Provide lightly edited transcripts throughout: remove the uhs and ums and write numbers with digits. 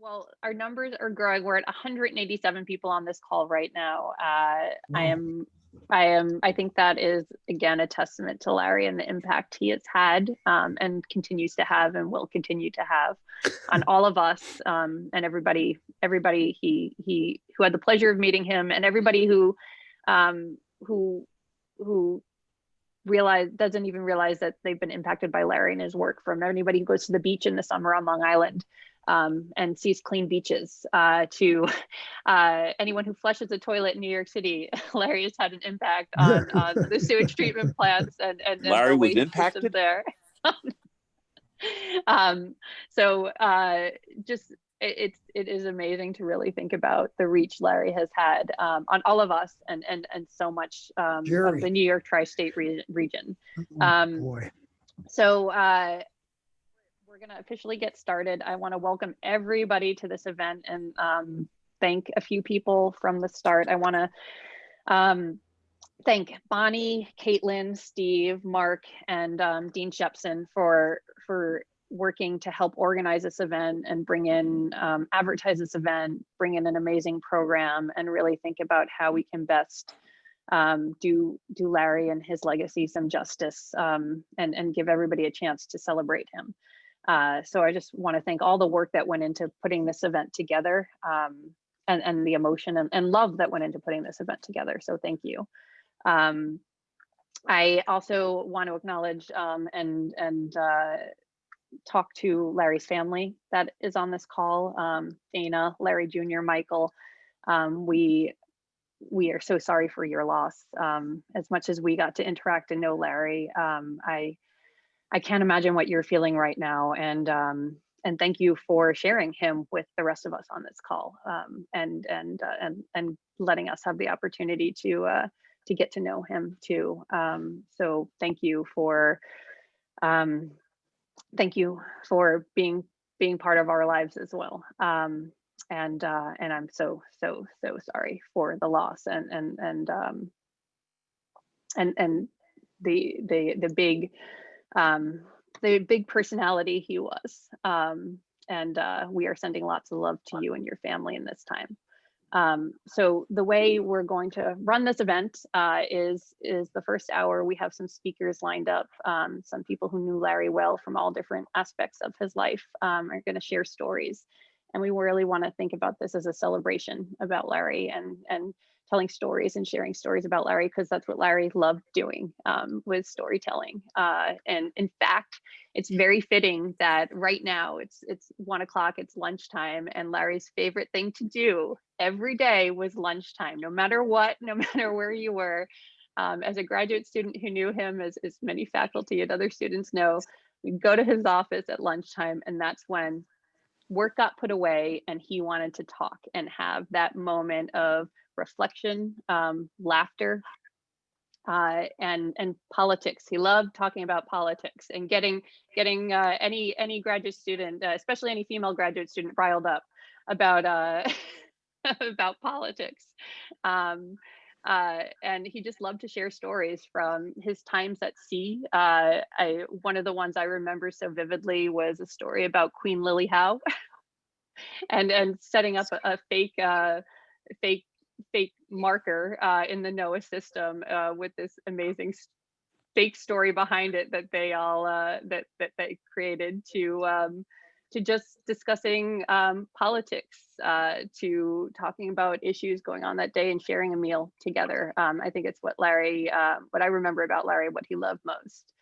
Well, our numbers are growing. We're at 187 people on this call right now. Wow. I think that is, again, a testament to Larry and the impact he has had, and continues to have and will continue to have on all of us, and everybody who had the pleasure of meeting him, and everybody who doesn't even realize that they've been impacted by Larry and his work, from anybody who goes to the beach in the summer on Long Island and sees clean beaches, to anyone who flushes a toilet in New York City. Larry has had an impact on the sewage treatment plants and Larry the was waste impacted systems there. Just it is amazing to really think about the reach Larry has had on all of us and so much of the New York tri-state region. Boy. So we're going to officially get started. I want to welcome everybody to this event and thank a few people from the start. I want to thank Bonnie, Caitlin, Steve, Mark, and Dean Shepson for working to help organize this event and bring in, advertise this event, bring in an amazing program, and really think about how we can best do Larry and his legacy some justice, and give everybody a chance to celebrate him. So I just want to thank all the work that went into putting this event together, and the emotion and love that went into putting this event together. So thank you. I also want to acknowledge and talk to Larry's family that is on this call. Dana, Larry Jr., Michael, we are so sorry for your loss. As much as we got to interact and know Larry, I can't imagine what you're feeling right now, and thank you for sharing him with the rest of us on this call, and letting us have the opportunity to get to know him too. So thank you for being part of our lives as well. And I'm so sorry for the loss and the big personality he was. And we are sending lots of love to you and your family in this time. So the way we're going to run this event is the first hour. We have some speakers lined up. Some people who knew Larry well from all different aspects of his life are going to share stories. And we really want to think about this as a celebration about Larry and telling stories and sharing stories about Larry, because that's what Larry loved doing, was storytelling. And in fact, it's very fitting that right now it's 1 o'clock, it's lunchtime, and Larry's favorite thing to do every day was lunchtime, no matter what, no matter where you were. As a graduate student who knew him, as many faculty and other students know, we'd go to his office at lunchtime, and that's when work got put away and he wanted to talk and have that moment of reflection, laughter, and politics. He loved talking about politics and getting any graduate student, especially any female graduate student, riled up about about politics. And he just loved to share stories from his times at sea. One of the ones I remember so vividly was a story about Queen Lily Howe and setting up a fake marker in the NOAA system with this amazing fake story behind it that they all that they created to just discussing politics, to talking about issues going on that day and sharing a meal together. I think it's what I remember about Larry, what he loved most.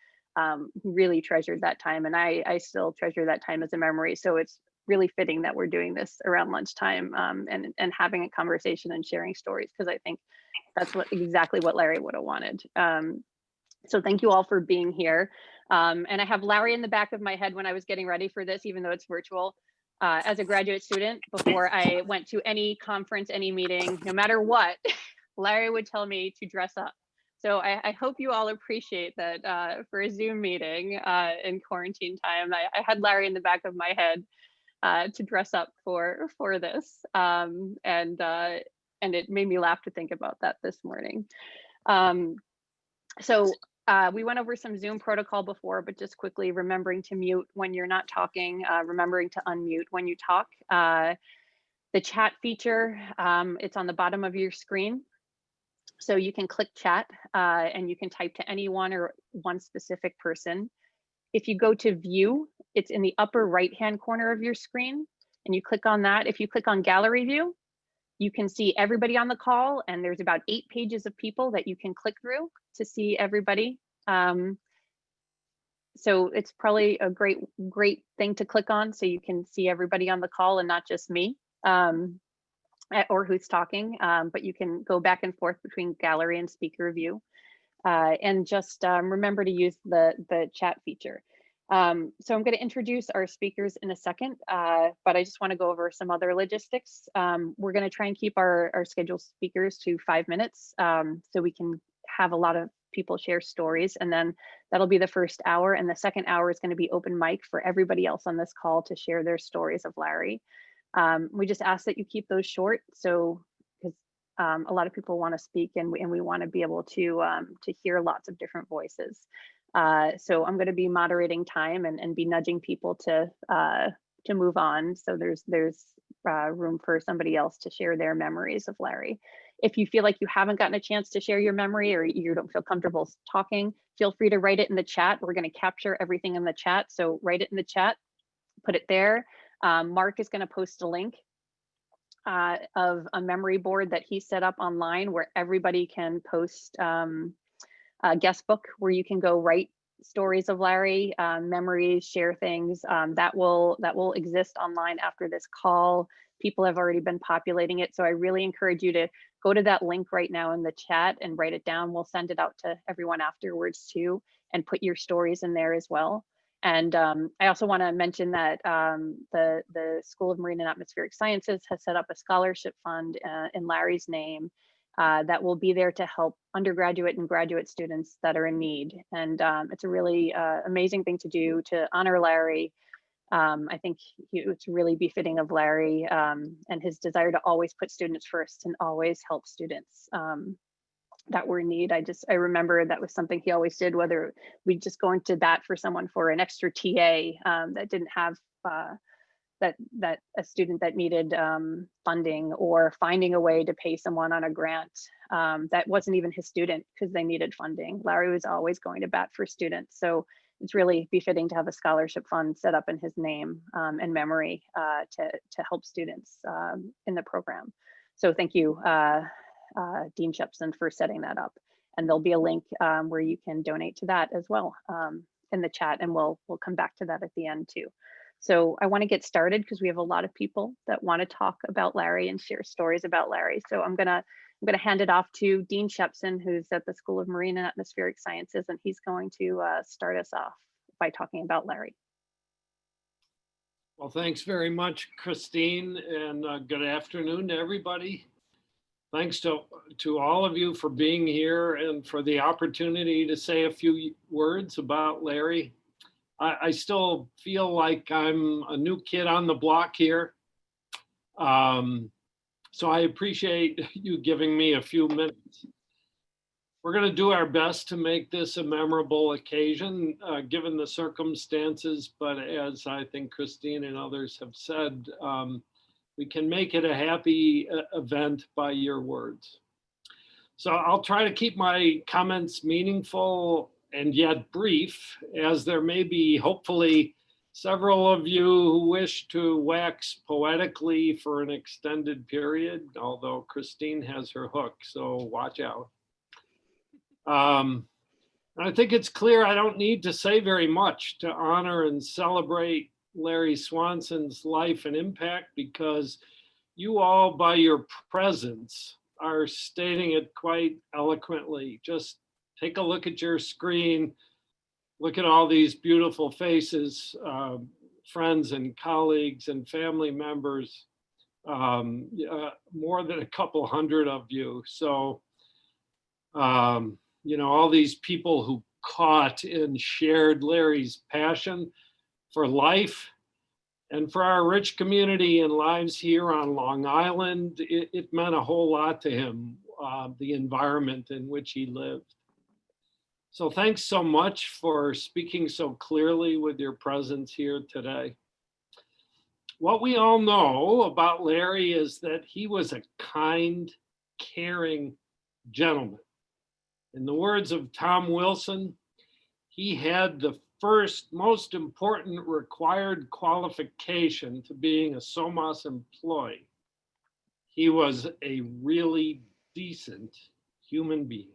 He really treasured that time, and I still treasure that time as a memory. So it's really fitting that we're doing this around lunchtime, and having a conversation and sharing stories, because I think that's exactly what Larry would have wanted. So thank you all for being here. And I have Larry in the back of my head when I was getting ready for this, even though it's virtual. As a graduate student, before I went to any conference, any meeting, no matter what, Larry would tell me to dress up. So I hope you all appreciate that for a Zoom meeting in quarantine time. I had Larry in the back of my head to dress up for this, and it made me laugh to think about that this morning. So we went over some Zoom protocol before, but just quickly remembering to mute when you're not talking, remembering to unmute when you talk. The chat feature, it's on the bottom of your screen. So you can click chat and you can type to anyone or one specific person. If you go to view, it's in the upper right-hand corner of your screen and you click on that. If you click on gallery view, you can see everybody on the call, and there's about 8 pages of people that you can click through to see everybody. So it's probably a great thing to click on so you can see everybody on the call and not just me or who's talking, but you can go back and forth between gallery and speaker view. And just remember to use the chat feature. So I'm going to introduce our speakers in a second, but I just want to go over some other logistics. We're going to try and keep our scheduled speakers to 5 minutes so we can have a lot of people share stories, and then that'll be the first hour, and the second hour is going to be open mic for everybody else on this call to share their stories of Larry. We just ask that you keep those short, so because a lot of people want to speak, and we want to be able to hear lots of different voices. So I'm going to be moderating time and be nudging people to move on. So there's room for somebody else to share their memories of Larry. If you feel like you haven't gotten a chance to share your memory or you don't feel comfortable talking, feel free to write it in the chat. We're going to capture everything in the chat. So write it in the chat, put it there. Mark is going to post a link of a memory board that he set up online where everybody can post a guest book where you can go write stories of Larry, memories, share things. That will exist online after this call. People have already been populating it. So I really encourage you to go to that link right now in the chat and write it down. We'll send it out to everyone afterwards too, and put your stories in there as well. And I also want to mention that the School of Marine and Atmospheric Sciences has set up a scholarship fund in Larry's name that will be there to help undergraduate and graduate students that are in need. And it's a really amazing thing to do to honor Larry. I think it's really befitting of Larry and his desire to always put students first and always help students that were in need. I remember that was something he always did, whether we just going to bat for someone for an extra TA that didn't have that a student that needed funding, or finding a way to pay someone on a grant that wasn't even his student because they needed funding. Larry was always going to bat for students. So it's really befitting to have a scholarship fund set up in his name and memory to help students in the program. So thank you, Dean Shepson, for setting that up. And there'll be a link where you can donate to that as well in the chat, and we'll come back to that at the end too. So I want to get started because we have a lot of people that want to talk about Larry and share stories about Larry. So I'm gonna hand it off to Dean Shepson, who's at the School of Marine and Atmospheric Sciences, and he's going to start us off by talking about Larry. Well, thanks very much, Christine, and good afternoon to everybody. Thanks to all of you for being here and for the opportunity to say a few words about Larry. I still feel like I'm a new kid on the block here. So I appreciate you giving me a few minutes. We're going to do our best to make this a memorable occasion, given the circumstances, but as I think Christine and others have said, we can make it a happy event by your words. So I'll try to keep my comments meaningful and yet brief, as there may be hopefully several of you who wish to wax poetically for an extended period, although Christine has her hook, so watch out. I think it's clear I don't need to say very much to honor and celebrate Larry Swanson's life and impact, because you all, by your presence, are stating it quite eloquently. Just take a look at your screen, look at all these beautiful faces, friends and colleagues and family members, more than a couple hundred of you. So, you know, all these people who caught and shared Larry's passion for life and for our rich community and lives here on Long Island. It meant a whole lot to him, the environment in which he lived. So thanks so much for speaking so clearly with your presence here today. What we all know about Larry is that he was a kind, caring gentleman. In the words of Tom Wilson, he had the first most important required qualification to being a SoMAS employee. He was a really decent human being.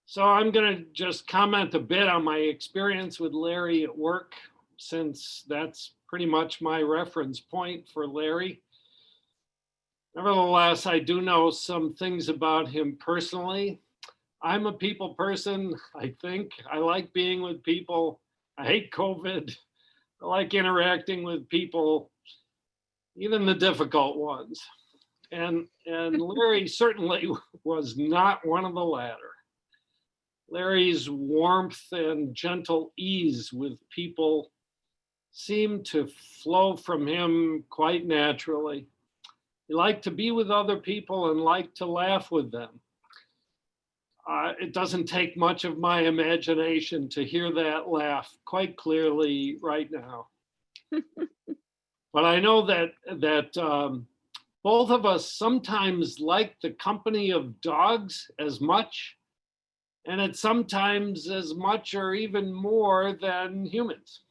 So I'm going to just comment a bit on my experience with Larry at work, since that's pretty much my reference point for Larry. Nevertheless, I do know some things about him personally. I'm a people person, I think. I like being with people. I hate COVID. I like interacting with people, even the difficult ones. And Larry certainly was not one of the latter. Larry's warmth and gentle ease with people seemed to flow from him quite naturally. He liked to be with other people and liked to laugh with them. It doesn't take much of my imagination to hear that laugh quite clearly right now. But I know that both of us sometimes like the company of dogs as much, and it's sometimes as much or even more than humans.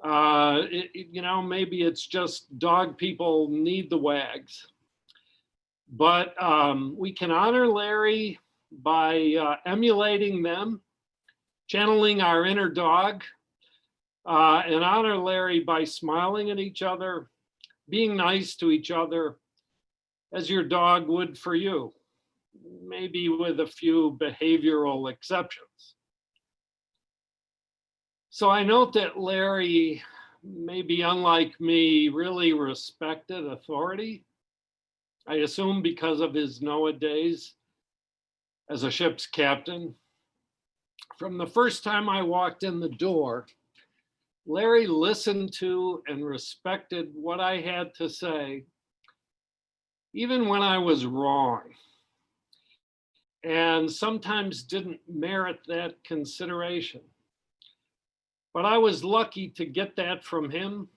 Maybe it's just dog people need the wags. But we can honor Larry by emulating them, channeling our inner dog, and honor Larry by smiling at each other, being nice to each other as your dog would for you, maybe with a few behavioral exceptions. So I note that Larry, maybe unlike me, really respected authority. I assume because of his NOAA days as a ship's captain. From the first time I walked in the door, Larry listened to and respected what I had to say, even when I was wrong, and sometimes didn't merit that consideration. But I was lucky to get that from him,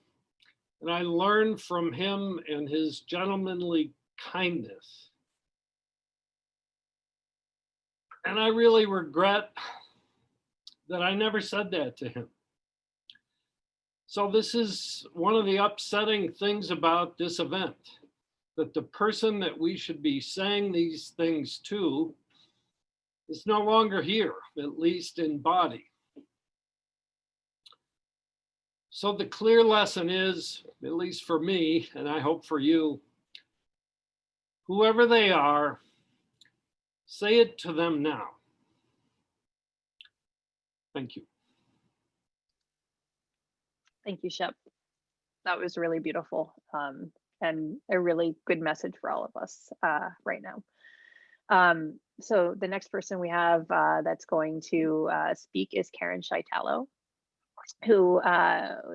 and I learned from him and his gentlemanly kindness. And I really regret that I never said that to him. So this is one of the upsetting things about this event, that the person that we should be saying these things to is no longer here, at least in body. So the clear lesson is, at least for me, and I hope for you, whoever they are, say it to them now. Thank you. Thank you, Shep. That was really beautiful, and a really good message for all of us right now. So the next person we have that's going to speak is Karen Chytalo, who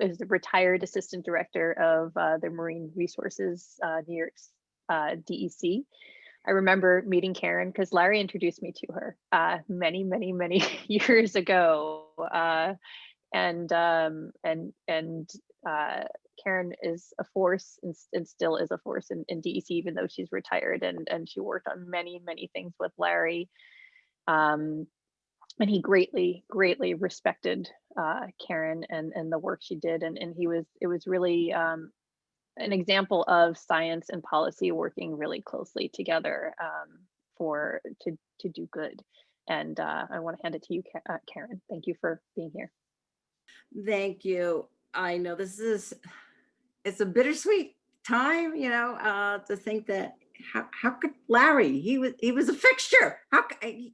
is the retired assistant director of the Marine Resources New York's DEC. I remember meeting Karen because Larry introduced me to her many years ago. Karen is a force and still is a force in DEC, even though she's retired, and she worked on many things with Larry. And he greatly respected Karen and the work she did, and it was really an example of science and policy working really closely together to do good. And I want to hand it to you, Karen. Thank you for being here. Thank you. I know it's a bittersweet time, to think that how could Larry, he was a fixture.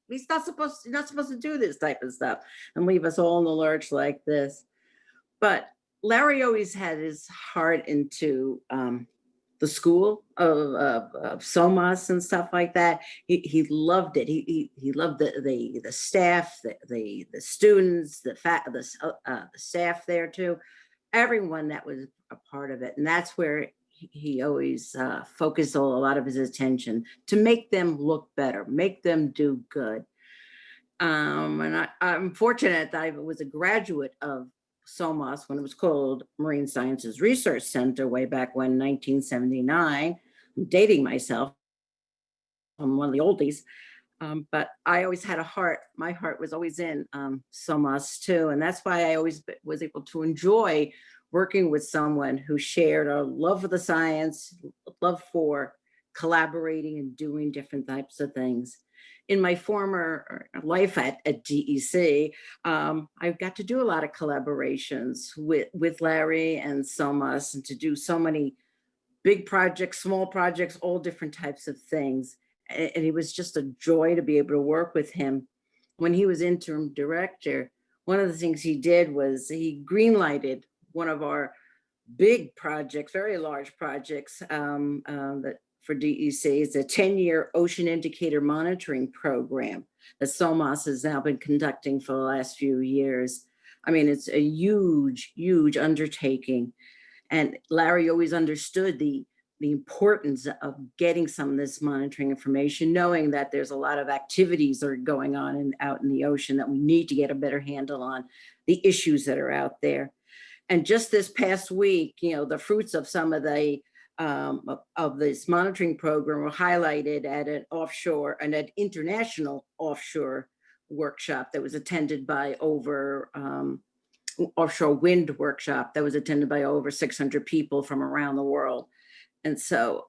He's not supposed to do this type of stuff and leave us all in the lurch like this. But Larry always had his heart into the school of SoMAS and stuff like that. He loved it. He loved the staff, the students, the staff there too, everyone that was a part of it. And that's where he always focused a lot of his attention to make them look better, make them do good. And I'm fortunate that I was a graduate of SoMAS when it was called Marine Sciences Research Center way back when, 1979. I'm dating myself. I'm one of the oldies. But I always had a heart. My heart was always in SoMAS too. And that's why I always was able to enjoy working with someone who shared a love for the science, love for collaborating and doing different types of things. In my former life at DEC, I got to do a lot of collaborations with Larry and SoMAS, and to do so many big projects, small projects, all different types of things. And it was just a joy to be able to work with him. When he was interim director, one of the things he did was he greenlighted one of our big projects, very large projects that for DEC. It's a 10-year ocean indicator monitoring program that SoMAS has now been conducting for the last few years. I mean, it's a huge, huge undertaking. And Larry always understood the importance of getting some of this monitoring information, knowing that there's a lot of activities that are going on out in the ocean that we need to get a better handle on, the issues that are out there. And just this past week, you know, the fruits of some of the of this monitoring program were highlighted at an international offshore workshop that was attended by offshore wind workshop that was attended by over 600 people from around the world. And so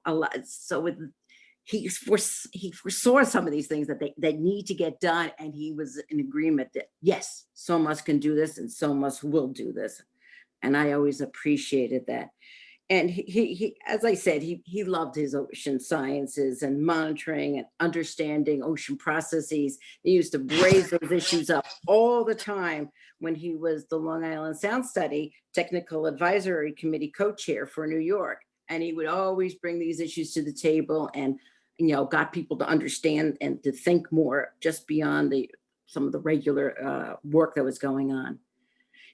he foresaw some of these things that they need to get done. And he was in agreement that, yes, SoMAS can do this and SoMAS will do this. And I always appreciated that. And he as I said, he loved his ocean sciences and monitoring and understanding ocean processes. He used to raise those issues up all the time when he was the Long Island Sound Study Technical Advisory Committee co-chair for New York. And he would always bring these issues to the table and, you know, got people to understand and to think more just beyond some of the regular work that was going on.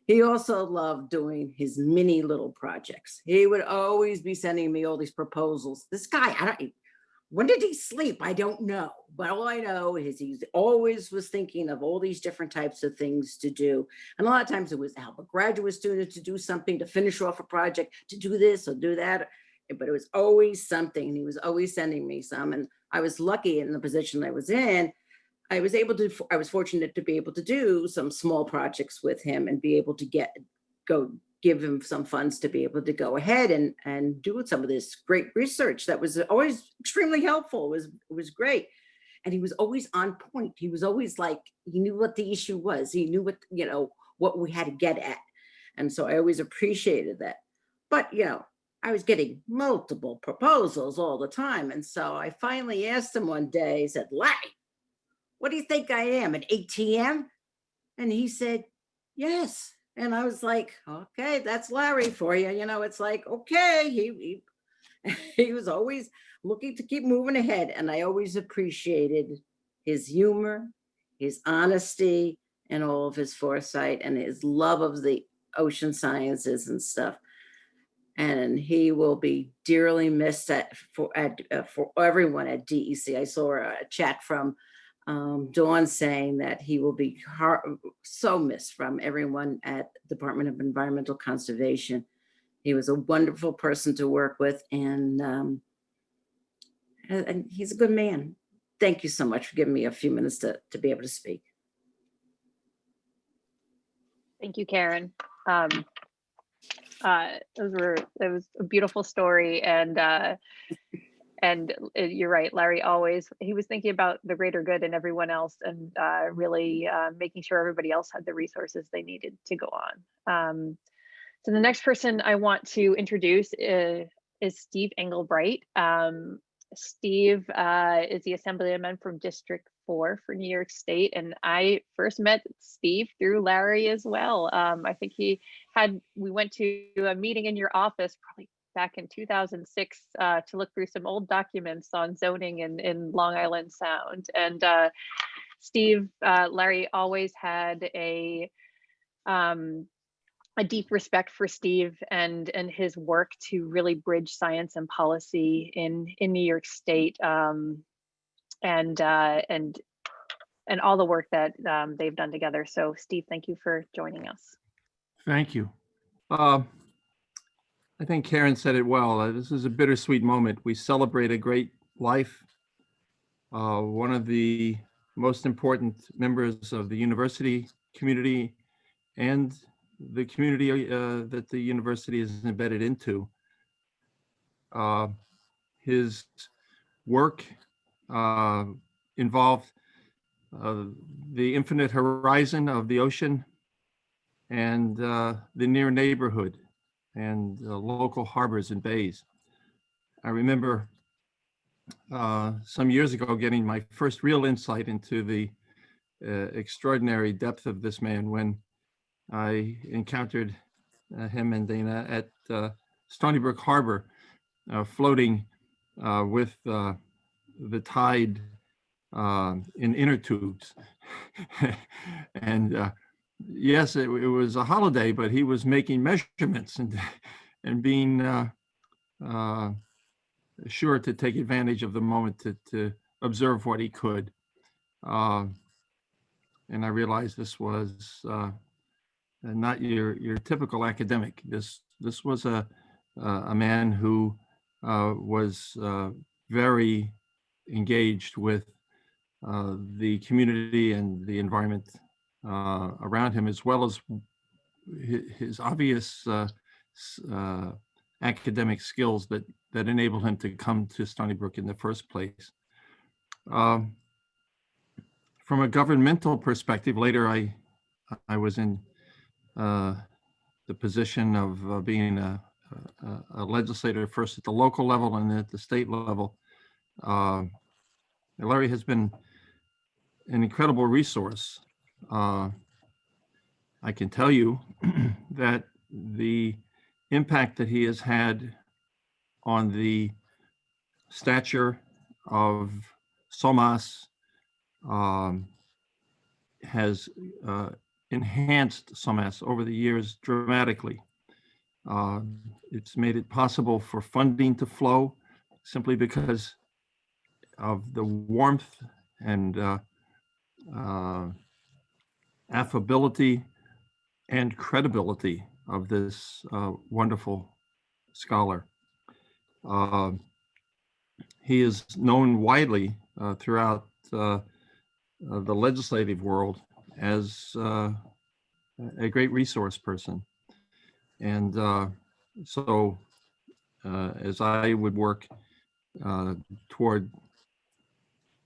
He also loved doing his mini little projects. He would always be sending me all these proposals. This guy, when did he sleep? I don't know. But all I know is he always was thinking of all these different types of things to do. And a lot of times it was to help a graduate student to do something, to finish off a project, to do this or do that. But it was always something. And he was always sending me some. And I was lucky in the position I was in. I was fortunate to be able to do some small projects with him and be able to give him some funds to be able to go ahead and do some of this great research that was always extremely helpful. It was great. And he was always on point. He was always like, he knew what the issue was. He knew what we had to get at. And so I always appreciated that. But, I was getting multiple proposals all the time. And so I finally asked him one day, he said, Larry, what do you think I am, an ATM? And he said, yes. And I was like, okay, that's Larry for you. It's like, okay, he was always looking to keep moving ahead. And I always appreciated his humor, his honesty, and all of his foresight and his love of the ocean sciences and stuff. And he will be dearly missed for everyone at DEC. I saw a chat from Dawn saying that he will be so missed from everyone at Department of Environmental Conservation. He was a wonderful person to work with, and he's a good man. Thank you so much for giving me a few minutes to be able to speak. Thank you, Karen. It was a beautiful story, and you're right, Larry he was thinking about the greater good and everyone else, and really making sure everybody else had the resources they needed to go on. So the next person I want to introduce is Steve Englebright. Steve is the Assemblyman from District 4 for New York State, and I first met Steve through Larry as well. I think we went to a meeting in your office probably back in 2006 to look through some old documents on zoning in Long Island Sound. And Larry always had a a deep respect for Steve and his work to really bridge science and policy in New York State, and all the work that they've done together. So Steve, thank you for joining us. Thank you. I think Karen said it well. This is a bittersweet moment. We celebrate a great life. One of the most important members of the university community and the community that the university is embedded into. His work involved the infinite horizon of the ocean and the near neighborhood and local harbors and bays. I remember some years ago getting my first real insight into the extraordinary depth of this man when I encountered him and Dana at Stony Brook Harbor, floating with the tide in inner tubes. And yes, it was a holiday, but he was making measurements and being sure to take advantage of the moment to observe what he could. And I realized this was not your typical academic. This was a man who was very engaged with the community and the environment around him, as well as his obvious academic skills that enabled him to come to Stony Brook in the first place. From a governmental perspective, later I was in the position of being a legislator, first at the local level and then at the state level. Larry has been an incredible resource. I can tell you that the impact that he has had on the stature of SoMAS has enhanced SoMAS over the years dramatically. It's made it possible for funding to flow simply because of the warmth and affability and credibility of this wonderful scholar. He is known widely throughout the legislative world as a great resource person. And so as I would work toward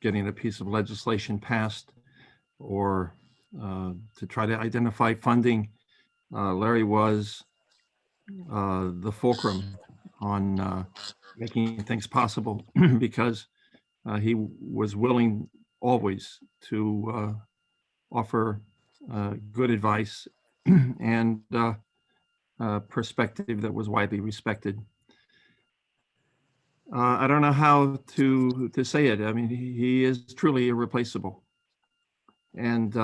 getting a piece of legislation passed or to try to identify funding, Larry was the fulcrum on making things possible because he was willing always to offer good advice and perspective that was widely respected. I don't know how to say it. I mean, he is truly irreplaceable. And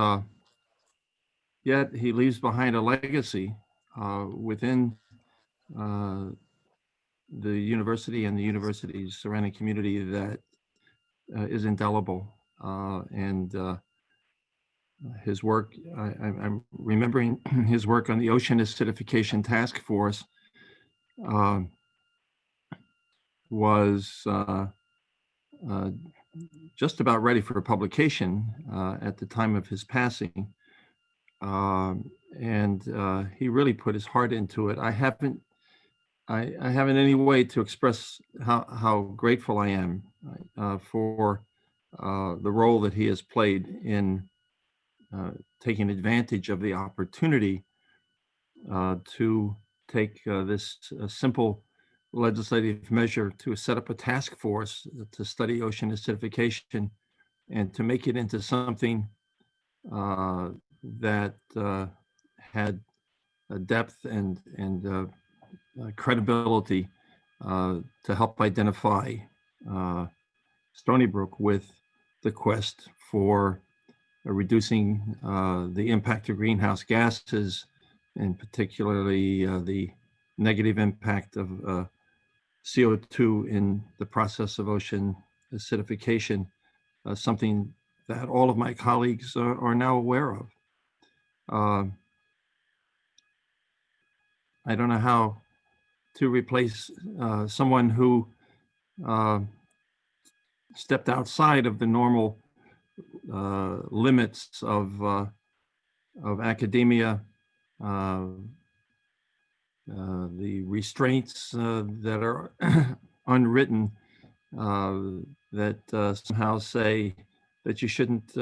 yet he leaves behind a legacy within the university and the university's surrounding community that is indelible. And his work, I'm remembering his work on the Ocean Acidification Task Force was just about ready for publication at the time of his passing. And he really put his heart into it. I haven't any way to express how grateful I am for the role that he has played in taking advantage of the opportunity to take this simple legislative measure to set up a task force to study ocean acidification and to make it into something that had a depth and credibility to help identify Stony Brook with the quest for reducing the impact of greenhouse gases and particularly the negative impact of CO2 in the process of ocean acidification, something that all of my colleagues are now aware of. I don't know how to replace someone who stepped outside of the normal limits of academia, the restraints that are unwritten that somehow say that you shouldn't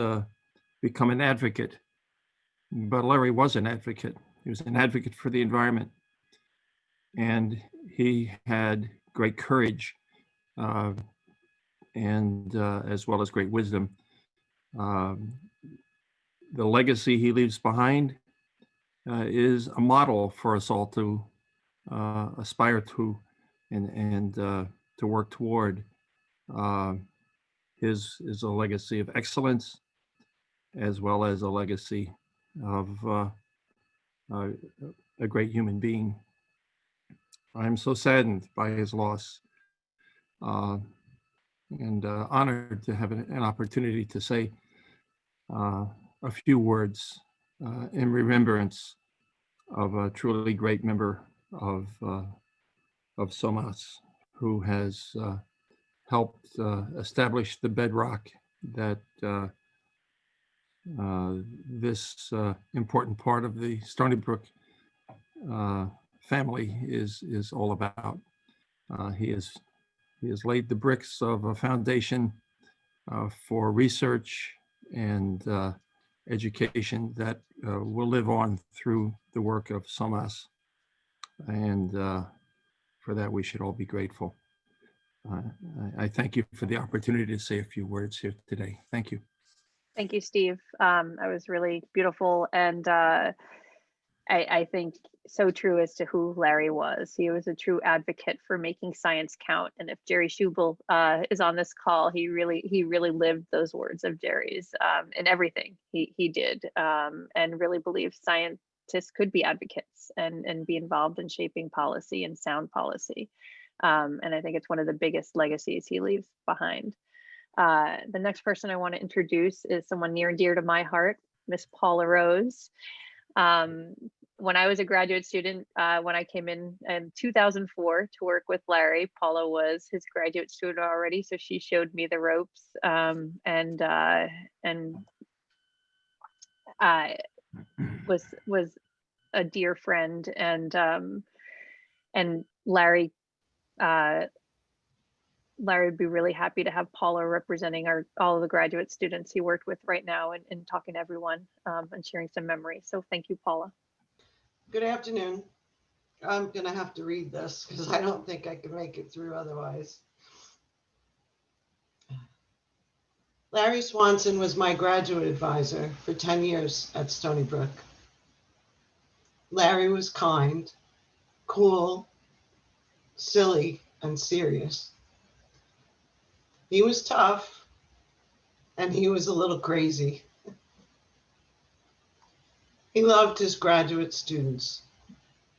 become an advocate. But Larry was an advocate. He was an advocate for the environment. And he had great courage and as well as great wisdom. The legacy he leaves behind is a model for us all to aspire to and to work toward. His is a legacy of excellence as well as a legacy of a great human being. I'm so saddened by his loss and honored to have an opportunity to say a few words in remembrance of a truly great member of SoMAS, who has helped establish the bedrock that this important part of the Stony Brook family is all about. He has laid the bricks of a foundation for research and education that will live on through the work of SoMAS. And for that, we should all be grateful. I thank you for the opportunity to say a few words here today. Thank you. Thank you, Steve. That was really beautiful. And I think so true as to who Larry was. He was a true advocate for making science count. And if Jerry Schubel is on this call, he really lived those words of Jerry's in everything he did, and really believed scientists could be advocates and be involved in shaping policy and sound policy. And I think it's one of the biggest legacies he leaves behind. The next person I want to introduce is someone near and dear to my heart, Miss Paula Rose. When I was a graduate student, when I came in 2004 to work with Larry, Paula was his graduate student already, so she showed me the ropes, and was a dear friend, and Larry would be really happy to have Paula representing all of the graduate students he worked with right now and talking to everyone and sharing some memories. So thank you, Paula. Good afternoon. I'm going to have to read this because I don't think I can make it through otherwise. Larry Swanson was my graduate advisor for 10 years at Stony Brook. Larry was kind, cool, silly, and serious. He was tough, and he was a little crazy. He loved his graduate students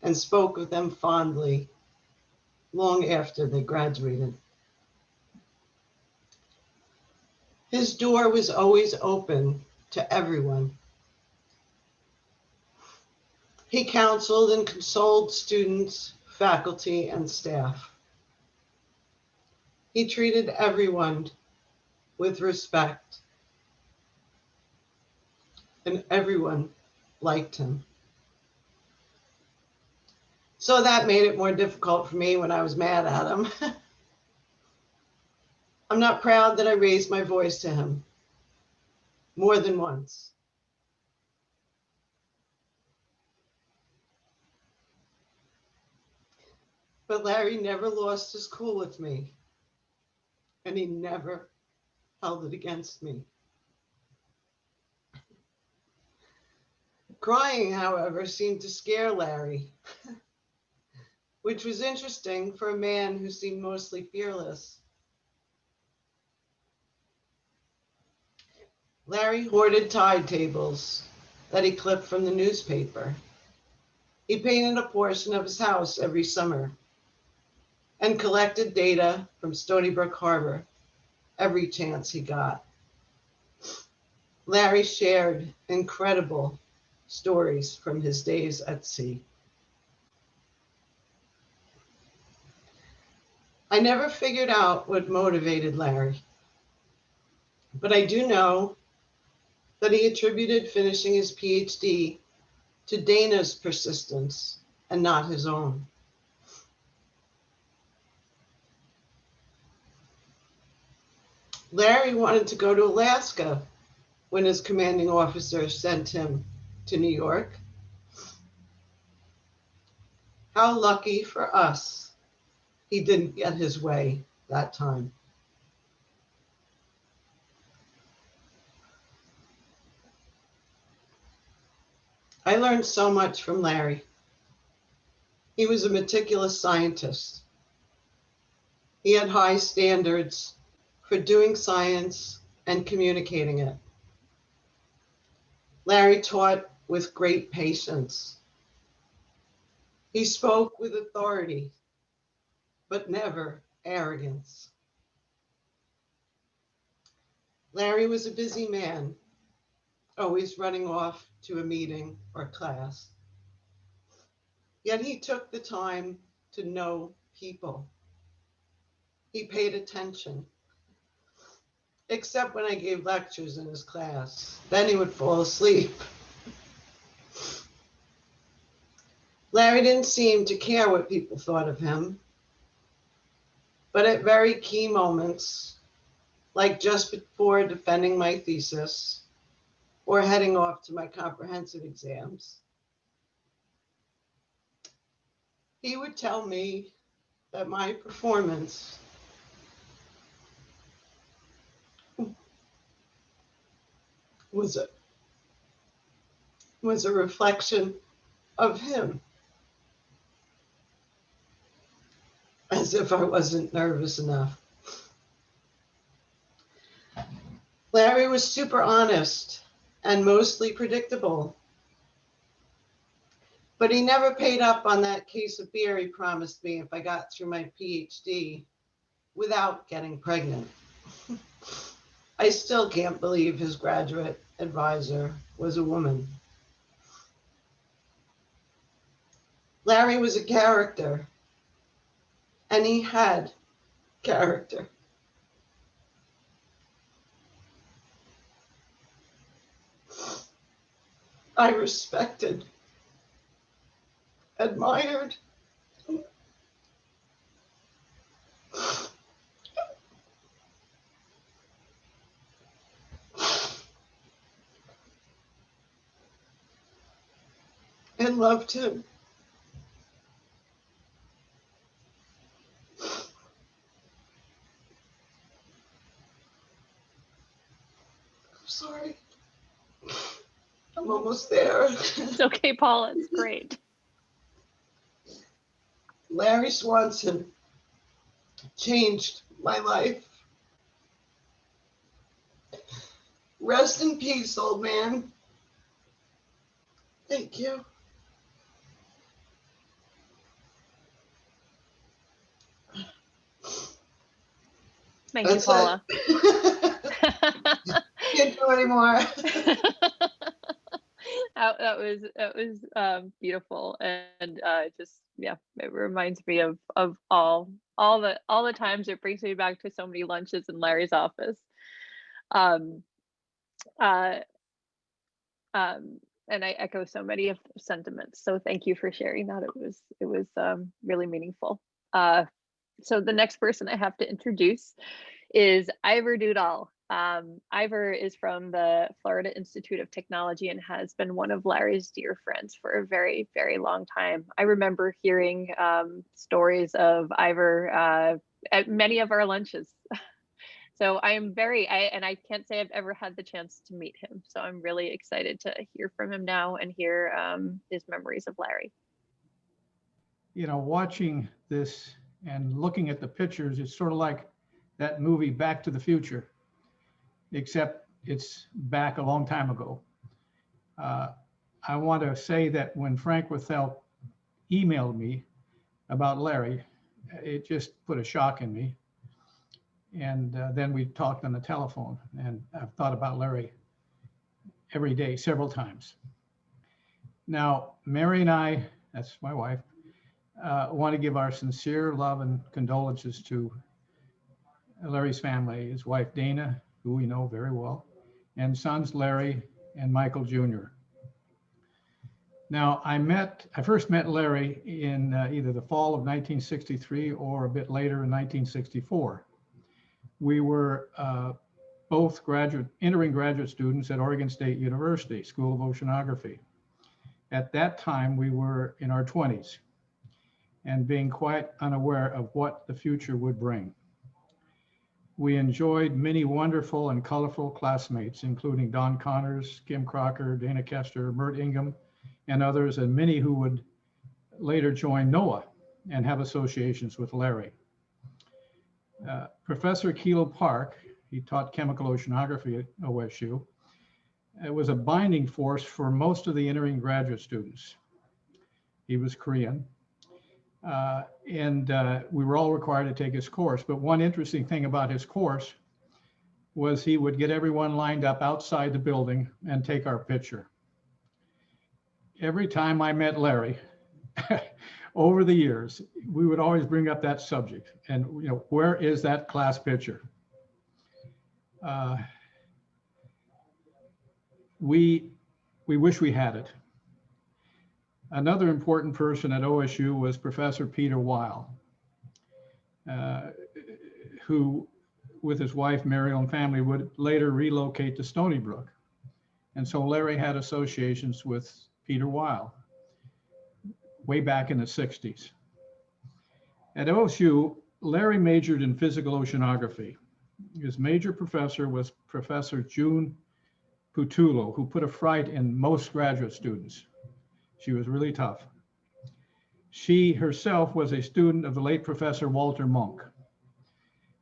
and spoke of them fondly long after they graduated. His door was always open to everyone. He counseled and consoled students, faculty, and staff. He treated everyone with respect, and everyone liked him. So that made it more difficult for me when I was mad at him. I'm not proud that I raised my voice to him more than once. But Larry never lost his cool with me, and he never held it against me. Crying, however, seemed to scare Larry, which was interesting for a man who seemed mostly fearless. Larry hoarded tide tables that he clipped from the newspaper. He painted a portion of his house every summer and collected data from Stony Brook Harbor every chance he got. Larry shared incredible stories from his days at sea. I never figured out what motivated Larry, but I do know that he attributed finishing his PhD to Dana's persistence and not his own. Larry wanted to go to Alaska when his commanding officer sent him to New York. How lucky for us he didn't get his way that time. I learned so much from Larry. He was a meticulous scientist. He had high standards for doing science and communicating it. Larry taught with great patience. He spoke with authority, but never arrogance. Larry was a busy man, always running off to a meeting or class. Yet he took the time to know people. He paid attention, except when I gave lectures in his class. Then he would fall asleep. Larry didn't seem to care what people thought of him, but at very key moments, like just before defending my thesis or heading off to my comprehensive exams, he would tell me that my performance was a reflection of him, as if I wasn't nervous enough. Larry was super honest and mostly predictable, but he never paid up on that case of beer he promised me if I got through my PhD without getting pregnant. I still can't believe his graduate advisor was a woman. Larry was a character, and he had character. I respected, admired, and loved him. I'm sorry. I'm almost there. It's okay, Paula. It's great. Larry Swanson changed my life. Rest in peace, old man. Thank you. Thank you, That's Paula. Can't do anymore. That was beautiful, and just, yeah, it reminds me of all the times. It brings me back to so many lunches in Larry's office. And I echo so many of the sentiments. So thank you for sharing that. It was really meaningful. So the next person I have to introduce is Iver Duedall. Iver is from the Florida Institute of Technology and has been one of Larry's dear friends for a very, very long time. I remember hearing stories of Iver at many of our lunches. So I can't say I've ever had the chance to meet him. So I'm really excited to hear from him now and hear his memories of Larry. You know, watching this and looking at the pictures, it's sort of like that movie Back to the Future, except it's back a long time ago. I want to say that when Frank Withell emailed me about Larry, it just put a shock in me. And then we talked on the telephone, and I've thought about Larry every day, several times. Now, Mary and I, that's my wife, want to give our sincere love and condolences to Larry's family, his wife Dana, who we know very well, and sons Larry and Michael Jr. Now, I first met Larry in either the fall of 1963 or a bit later in 1964. We were both entering graduate students at Oregon State University, School of Oceanography. At that time, we were in our 20s and being quite unaware of what the future would bring. We enjoyed many wonderful and colorful classmates, including Don Connors, Kim Crocker, Dana Kester, Mert Ingham, and others, and many who would later join NOAA and have associations with Larry. Professor Kilo Park, he taught chemical oceanography at OSU, it was a binding force for most of the entering graduate students. He was Korean, and we were all required to take his course. But one interesting thing about his course was he would get everyone lined up outside the building and take our picture. Every time I met Larry, over the years, we would always bring up that subject. And, you know, where is that class picture? We wish we had it. Another important person at OSU was Professor Peter Weil, who, with his wife Muriel and family, would later relocate to Stony Brook. And so Larry had associations with Peter Weil way back in the 60s. At OSU, Larry majored in physical oceanography. His major professor was Professor June Putulo, who put a fright in most graduate students. She was really tough. She herself was a student of the late Professor Walter Munk,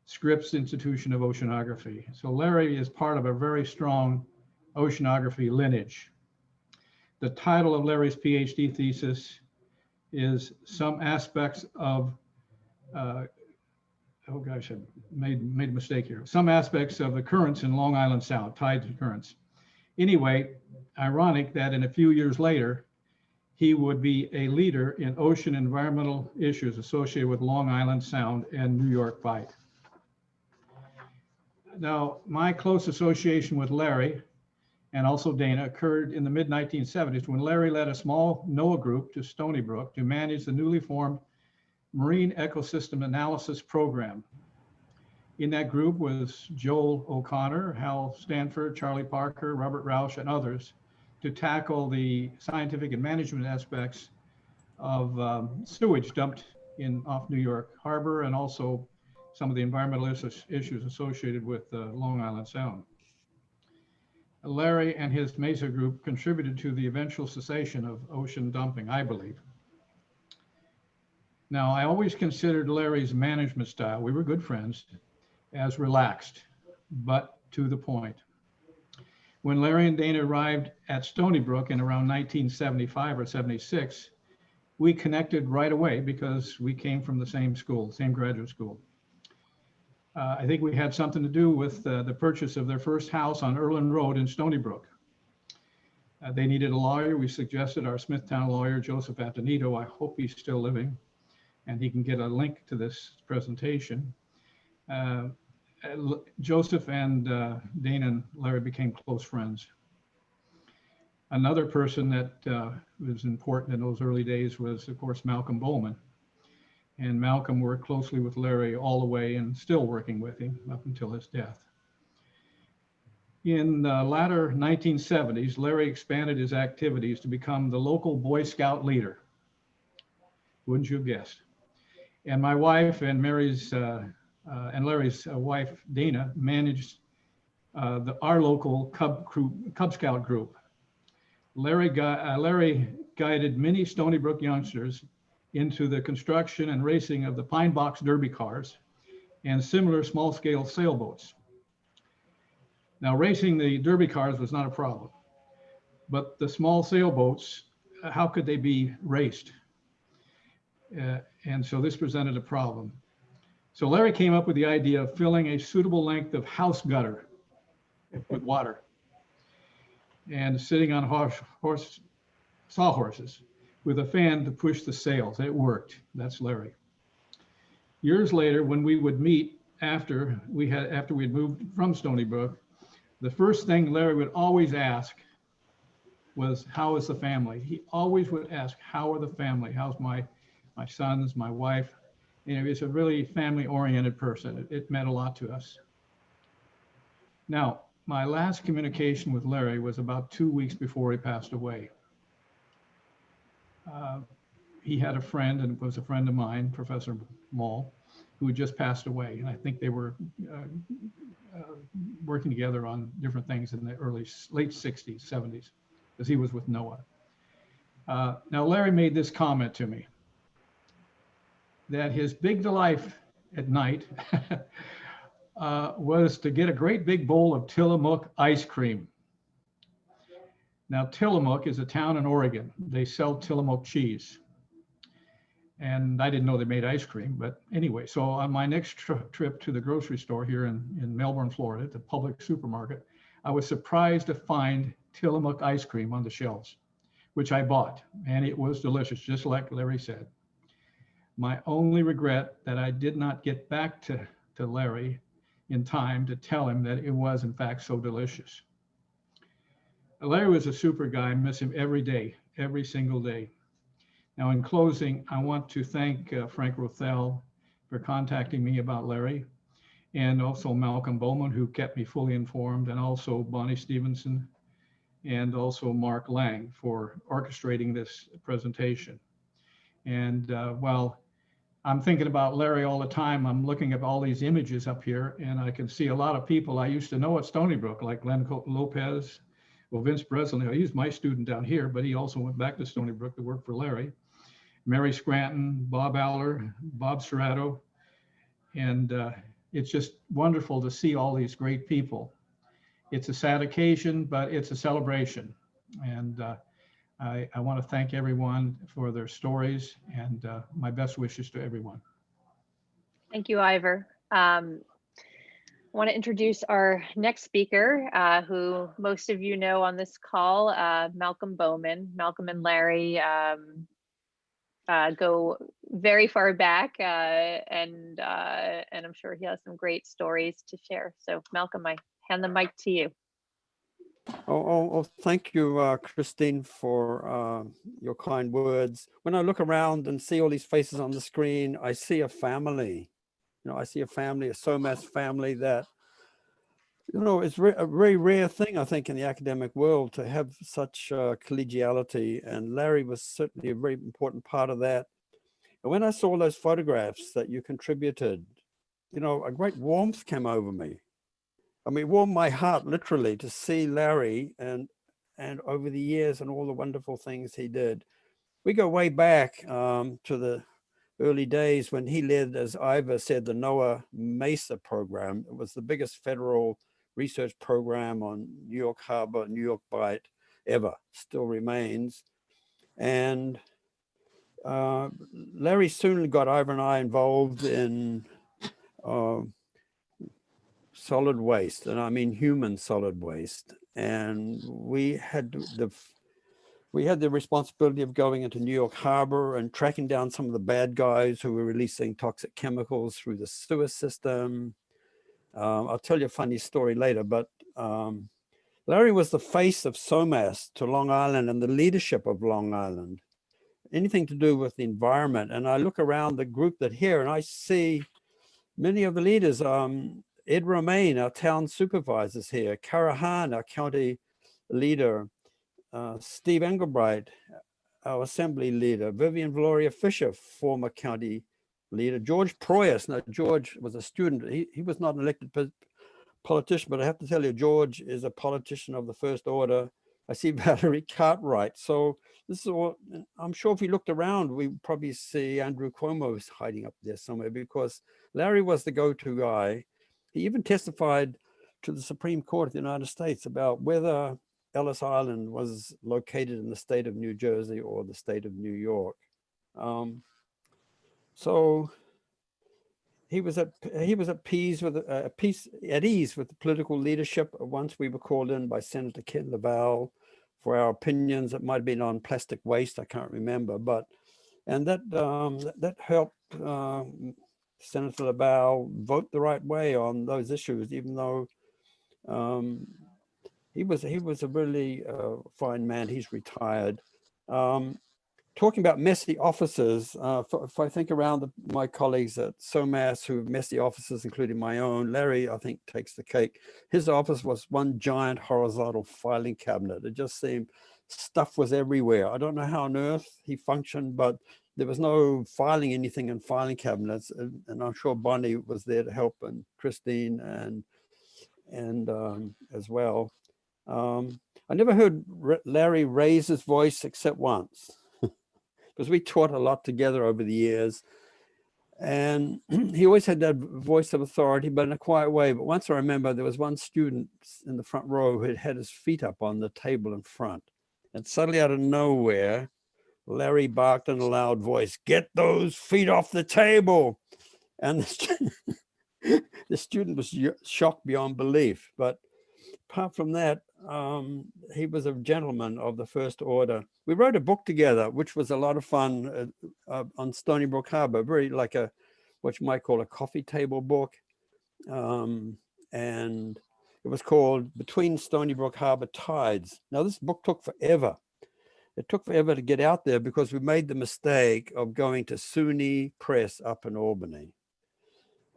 Scripps Institution of Oceanography. So Larry is part of a very strong oceanography lineage. The title of Larry's PhD thesis is Some Aspects of, oh gosh, I made a mistake here. Some Aspects of the Currents in Long Island Sound, Tide Currents. Anyway, ironic that in a few years later, he would be a leader in ocean environmental issues associated with Long Island Sound and New York Bight. Now, my close association with Larry and also Dana occurred in the mid-1970s when Larry led a small NOAA group to Stony Brook to manage the newly formed Marine Ecosystem Analysis Program. In that group was Joel O'Connor, Hal Stanford, Charlie Parker, Robert Rausch, and others to tackle the scientific and management aspects of sewage dumped off New York Harbor, and also some of the environmental issues associated with Long Island Sound. Larry and his MESA group contributed to the eventual cessation of ocean dumping, I believe. Now, I always considered Larry's management style, we were good friends, as relaxed, but to the point. When Larry and Dana arrived at Stony Brook in around 1975 or 76, we connected right away because we came from the same school, same graduate school. I think we had something to do with the purchase of their first house on Erland Road in Stony Brook. They needed a lawyer. We suggested our Smithtown lawyer, Joseph Antonito. I hope he's still living and he can get a link to this presentation. Joseph and Dana and Larry became close friends. Another person that was important in those early days was, of course, Malcolm Bowman. And Malcolm worked closely with Larry all the way and still working with him up until his death. In the latter 1970s, Larry expanded his activities to become the local Boy Scout leader. Wouldn't you have guessed? And my wife and Larry's wife, Dana, managed our local Cub Scout group. Larry guided many Stony Brook youngsters into the construction and racing of the Pine Box Derby cars and similar small-scale sailboats. Now, racing the Derby cars was not a problem, but the small sailboats, how could they be raced? And so this presented a problem. So Larry came up with the idea of filling a suitable length of house gutter with water and sitting on sawhorses with a fan to push the sails. It worked. That's Larry. Years later, when we would meet after we had moved from Stony Brook, the first thing Larry would always ask was, how is the family? He always would ask, how are the family? How's my sons, my wife? You know, he's a really family-oriented person. It meant a lot to us. Now, my last communication with Larry was about 2 weeks before he passed away. He had a friend, and it was a friend of mine, Professor Moll, who had just passed away. And I think they were working together on different things in the late 60s, 70s, because he was with NOAA. Now, Larry made this comment to me, that his big delight at night was to get a great big bowl of Tillamook ice cream. Now, Tillamook is a town in Oregon. They sell Tillamook cheese. And I didn't know they made ice cream, but anyway, so on my next trip to the grocery store here in Melbourne, Florida, at the public supermarket, I was surprised to find Tillamook ice cream on the shelves, which I bought, and it was delicious, just like Larry said. My only regret that I did not get back to Larry in time to tell him that it was in fact so delicious. Larry was a super guy. I miss him every day, every single day. Now, in closing, I want to thank Frank Rothel for contacting me about Larry, and also Malcolm Bowman, who kept me fully informed, and also Bonnie Stevenson, and also Mark Lang for orchestrating this presentation. And while I'm thinking about Larry all the time, I'm looking at all these images up here, and I can see a lot of people I used to know at Stony Brook, like Glenn Lopez, well, Vince Breslin. He's my student down here, but he also went back to Stony Brook to work for Larry. Mary Scranton, Bob Aller, Bob Cerrato. And it's just wonderful to see all these great people. It's a sad occasion, but it's a celebration. And I want to thank everyone for their stories, and my best wishes to everyone. Thank you, Iver. I want to introduce our next speaker, who most of you know on this call, Malcolm Bowman. Malcolm and Larry go very far back, and I'm sure he has some great stories to share. So Malcolm, I hand the mic to you. Oh, thank you, Christine, for your kind words. When I look around and see all these faces on the screen, I see a family. You know, I see a family, a SoMAS family that, you know, it's a very rare thing, I think, in the academic world to have such collegiality. And Larry was certainly a very important part of that. And when I saw those photographs that you contributed, you know, a great warmth came over me. I mean, it warmed my heart literally to see Larry and over the years and all the wonderful things he did. We go way back to the early days when he led, as Iver said, the NOAA MESA program. It was the biggest federal research program on New York Harbor, New York Bight ever, still remains. And Larry soon got Iver and I involved in solid waste, and I mean human solid waste. And we had the responsibility of going into New York Harbor and tracking down some of the bad guys who were releasing toxic chemicals through the sewer system. I'll tell you a funny story later, but Larry was the face of SoMAS to Long Island and the leadership of Long Island, anything to do with the environment. And I look around the group that here and I see many of the leaders, Ed Romaine, our town supervisors here, Cara Hahn, our county leader, Steve Englebright, our assembly leader, Vivian Valoria Fisher, former county leader, George Proios. Now, George was a student. He was not an elected politician, but I have to tell you, George is a politician of the first order. I see Valerie Cartwright. So this is all, I'm sure if we looked around, we probably see Andrew Cuomo is hiding up there somewhere, because Larry was the go-to guy. He even testified to the Supreme Court of the United States about whether Ellis Island was located in the state of New Jersey or the state of New York. So he was at ease with the political leadership. Once we were called in by Senator Ken Laval for our opinions. It might have been on plastic waste, I can't remember, and that helped Senator Laval vote the right way on those issues, even though he was a really fine man. He's retired. Talking about messy offices, if I think around my colleagues at SoMAS who have messy offices, including my own, Larry, I think, takes the cake. His office was one giant horizontal filing cabinet. It just seemed stuff was everywhere. I don't know how on earth he functioned, but there was no filing anything in filing cabinets. And I'm sure Bonnie was there to help, and Christine and as well. I never heard Larry raise his voice except once, because we taught a lot together over the years. And he always had that voice of authority, but in a quiet way. But once I remember there was one student in the front row who had had his feet up on the table in front. And suddenly out of nowhere, Larry barked in a loud voice, "Get those feet off the table." And the student was shocked beyond belief. But apart from that, he was a gentleman of the first order. We wrote a book together, which was a lot of fun on Stony Brook Harbor, very like what you might call a coffee table book. And it was called Between Stony Brook Harbor Tides. Now, this book took forever. It took forever to get out there because we made the mistake of going to SUNY Press up in Albany.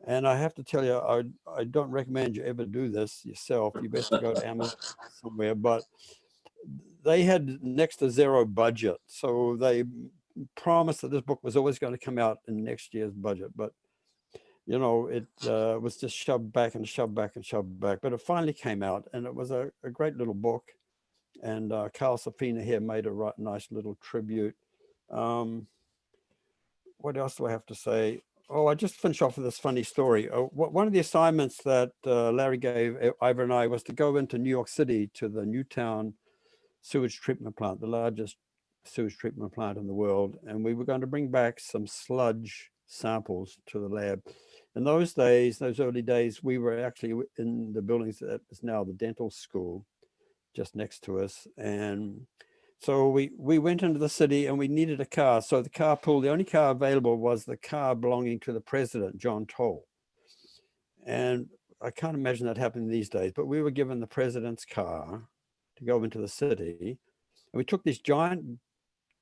And I have to tell you, I don't recommend you ever do this yourself. You best go to Amazon somewhere, but they had next to zero budget. So they promised that this book was always going to come out in next year's budget. But, you know, it was just shoved back and shoved back and shoved back. But it finally came out, and it was a great little book. And Carl Safina here made a nice little tribute. What else do I have to say? Oh, I just finish off with this funny story. One of the assignments that Larry gave Iver and I was to go into New York City to the Newtown sewage treatment plant, the largest sewage treatment plant in the world. And we were going to bring back some sludge samples to the lab. In those days, those early days, we were actually in the buildings that is now the dental school just next to us. And so we went into the city and we needed a car. So the carpool, the only car available was the car belonging to the president, John Toll. And I can't imagine that happening these days, but we were given the president's car to go into the city. And we took these giant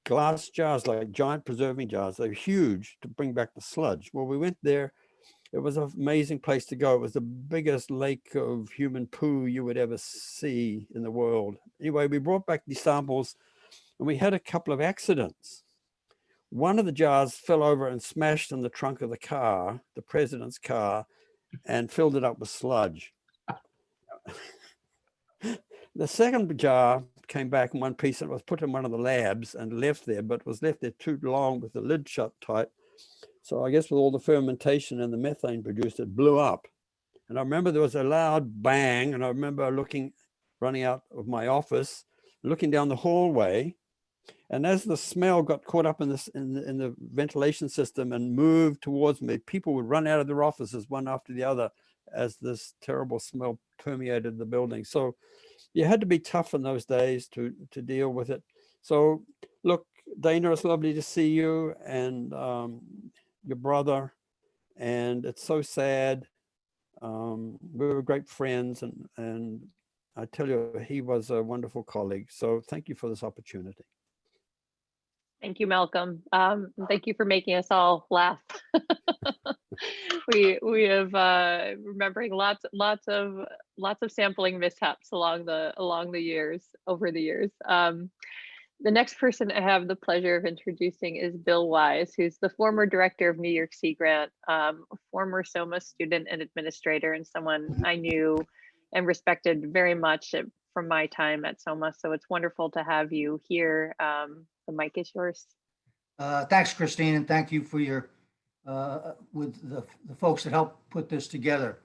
glass jars, like giant preserving jars. They were huge to bring back the sludge. Well, we went there. It was an amazing place to go. It was the biggest lake of human poo you would ever see in the world. Anyway, we brought back these samples and we had a couple of accidents. One of the jars fell over and smashed in the trunk of the car, the president's car, and filled it up with sludge. The second jar came back in one piece and was put in one of the labs and left there, but was left there too long with the lid shut tight. So I guess with all the fermentation and the methane produced, it blew up. And I remember there was a loud bang, and I remember running out of my office, looking down the hallway. And as the smell got caught up in the ventilation system and moved towards me, people would run out of their offices one after the other as this terrible smell permeated the building. So you had to be tough in those days to deal with it. So look, Dana, it's lovely to see you and your brother. And it's so sad. We were great friends, and I tell you, he was a wonderful colleague. So thank you for this opportunity. Thank you, Malcolm. Thank you for making us all laugh. we have remembering lots of sampling mishaps over the years. The next person I have the pleasure of introducing is Bill Wise, who's the former director of New York Sea Grant, a former SoMAS student and administrator, and someone I knew and respected very much from my time at SoMAS. So it's wonderful to have you here. The mic is yours. Thanks, Christine, and thank you for your with the folks that helped put this together.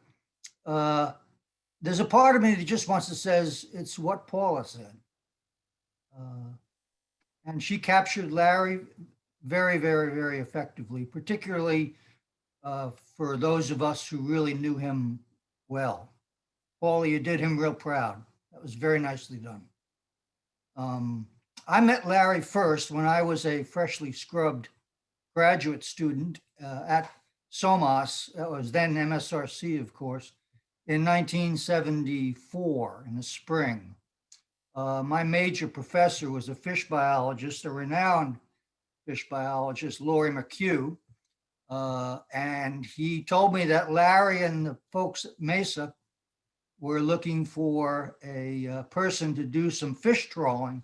There's a part of me that just wants to says it's what Paula said. And she captured Larry very, very, very effectively, particularly for those of us who really knew him well. Paula, you did him real proud. That was very nicely done. I met Larry first when I was a freshly scrubbed graduate student at SoMAS, that was then MSRC, of course, in 1974 in the spring. My major professor was a fish biologist, a renowned fish biologist, Laurie McHugh. And he told me that Larry and the folks at Mesa were looking for a person to do some fish trawling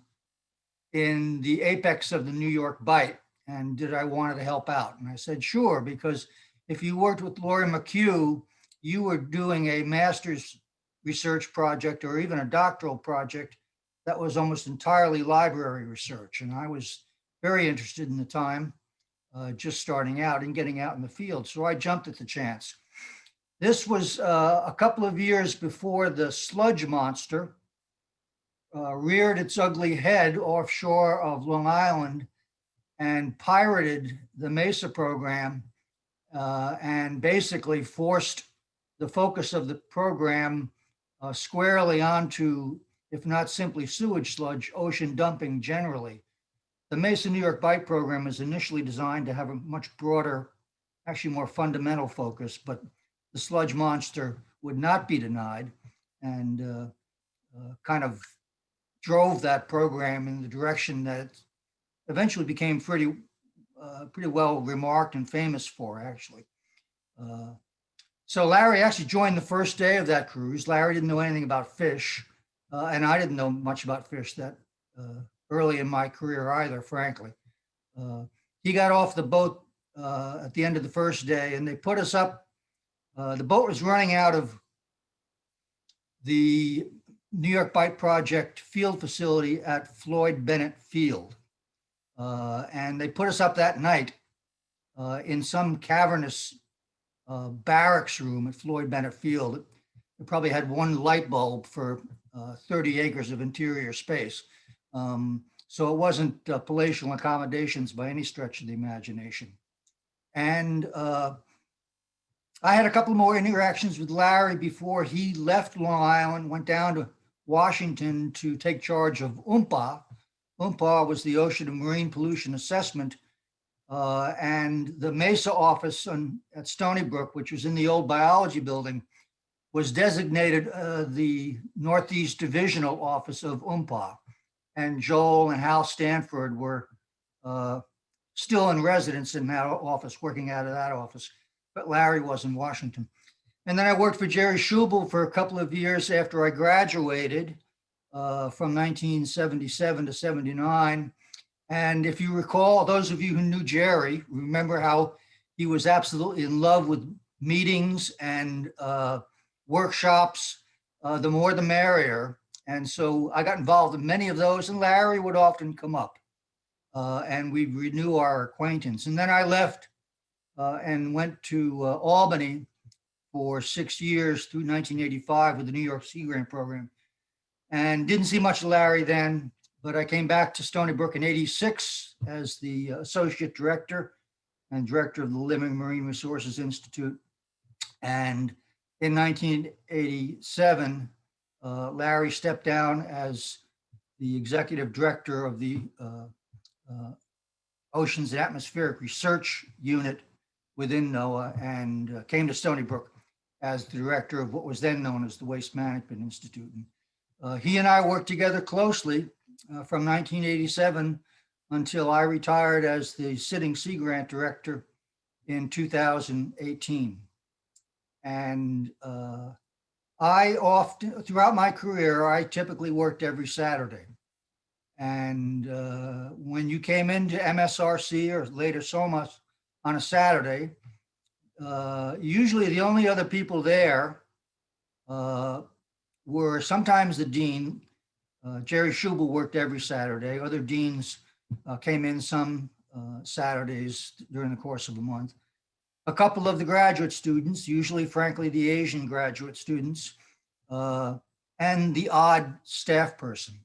in the apex of the New York Bight. And did I want to help out? And I said, sure, because if you worked with Laurie McHugh, you were doing a master's research project or even a doctoral project that was almost entirely library research. And I was very interested in the time, just starting out and getting out in the field. So I jumped at the chance. This was a couple of years before the sludge monster reared its ugly head offshore of Long Island and pirated the Mesa program and basically forced the focus of the program squarely onto, if not simply sewage sludge, ocean dumping generally. The Mesa New York Bight program is initially designed to have a much broader, actually more fundamental focus, but the sludge monster would not be denied and kind of drove that program in the direction that it eventually became pretty well remarked and famous for, actually. So Larry actually joined the first day of that cruise. Larry didn't know anything about fish, and I didn't know much about fish that early in my career either, frankly. He got off the boat at the end of the first day, and they put us up. The boat was running out of the New York Bight Project field facility at Floyd Bennett Field. And they put us up that night in some cavernous barracks room at Floyd Bennett Field. It probably had one light bulb for 30 acres of interior space. So it wasn't palatial accommodations by any stretch of the imagination. And I had a couple more interactions with Larry before he left Long Island, went down to Washington to take charge of UMPA. UMPA was the Ocean and Marine Pollution Assessment, and the Mesa office at Stony Brook, which was in the old biology building, was designated the Northeast Divisional Office of UMPA. And Joel and Hal Stanford were still in residence in that office, working out of that office, but Larry was in Washington. And then I worked for Jerry Schubel for a couple of years after I graduated from 1977 to 79. And if you recall, those of you who knew Jerry, remember how he was absolutely in love with meetings and workshops, the more the merrier. And so I got involved in many of those, and Larry would often come up and we'd renew our acquaintance. And then I left and went to Albany for 6 years through 1985 with the New York Sea Grant Program, and didn't see much of Larry then, but I came back to Stony Brook in '86 as the associate director and director of the Living Marine Resources Institute. And in 1987, Larry stepped down as the executive director of the Oceans and Atmospheric Research Unit within NOAA and came to Stony Brook as the director of what was then known as the Waste Management Institute. He and I worked together closely from 1987 until I retired as the sitting Sea Grant director in 2018. And I often, throughout my career, I typically worked every Saturday. And when you came into MSRC or later SoMAS on a Saturday, usually the only other people there were sometimes the dean. Jerry Schubel worked every Saturday. Other deans came in some Saturdays during the course of a month. A couple of the graduate students, usually, frankly, the Asian graduate students, and the odd staff person.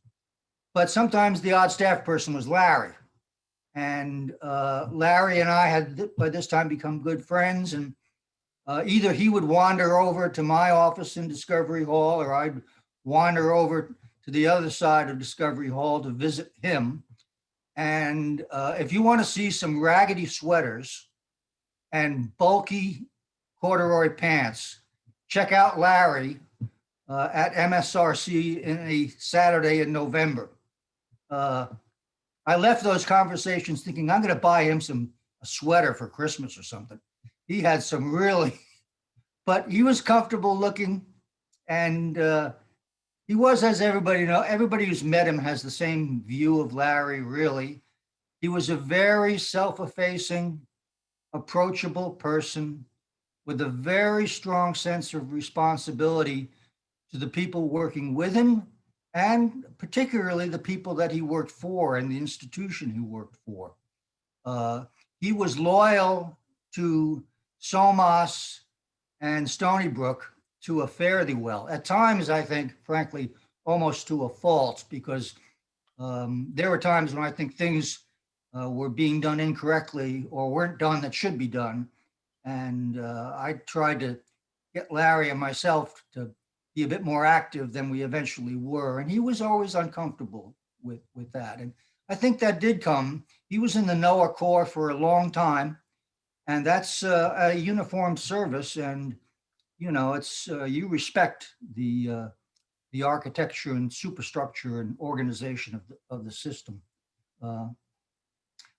But sometimes the odd staff person was Larry. And Larry and I had by this time become good friends, and either he would wander over to my office in Discovery Hall, or I'd wander over to the other side of Discovery Hall to visit him. And if you want to see some raggedy sweaters and bulky corduroy pants, check out Larry at MSRC in a Saturday in November. I left those conversations thinking I'm going to buy him a sweater for Christmas or something. He had some really, but he was comfortable looking, and he was, as everybody who's met him has the same view of Larry, really. He was a very self-effacing, approachable person with a very strong sense of responsibility to the people working with him, and particularly the people that he worked for and the institution he worked for. He was loyal to SoMAS and Stony Brook to a fairly well. At times, I think, frankly, almost to a fault, because there were times when I think things were being done incorrectly or weren't done that should be done. And I tried to get Larry and myself to be a bit more active than we eventually were. And he was always uncomfortable with that. And I think that did come. He was in the NOAA Corps for a long time, and that's a uniformed service. And, you know, it's you respect the architecture and superstructure and organization of the system.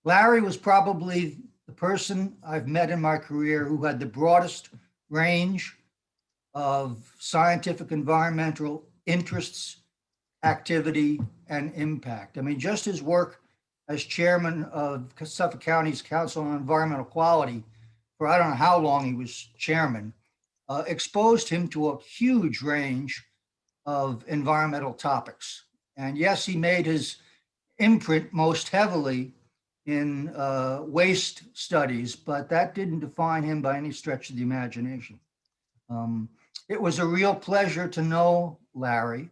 Larry was probably the person I've met in my career who had the broadest range of scientific environmental interests, activity, and impact. I mean, just his work as chairman of Suffolk County's Council on Environmental Quality for I don't know how long he was chairman, exposed him to a huge range of environmental topics. And yes, he made his imprint most heavily in waste studies, but that didn't define him by any stretch of the imagination. It was a real pleasure to know Larry.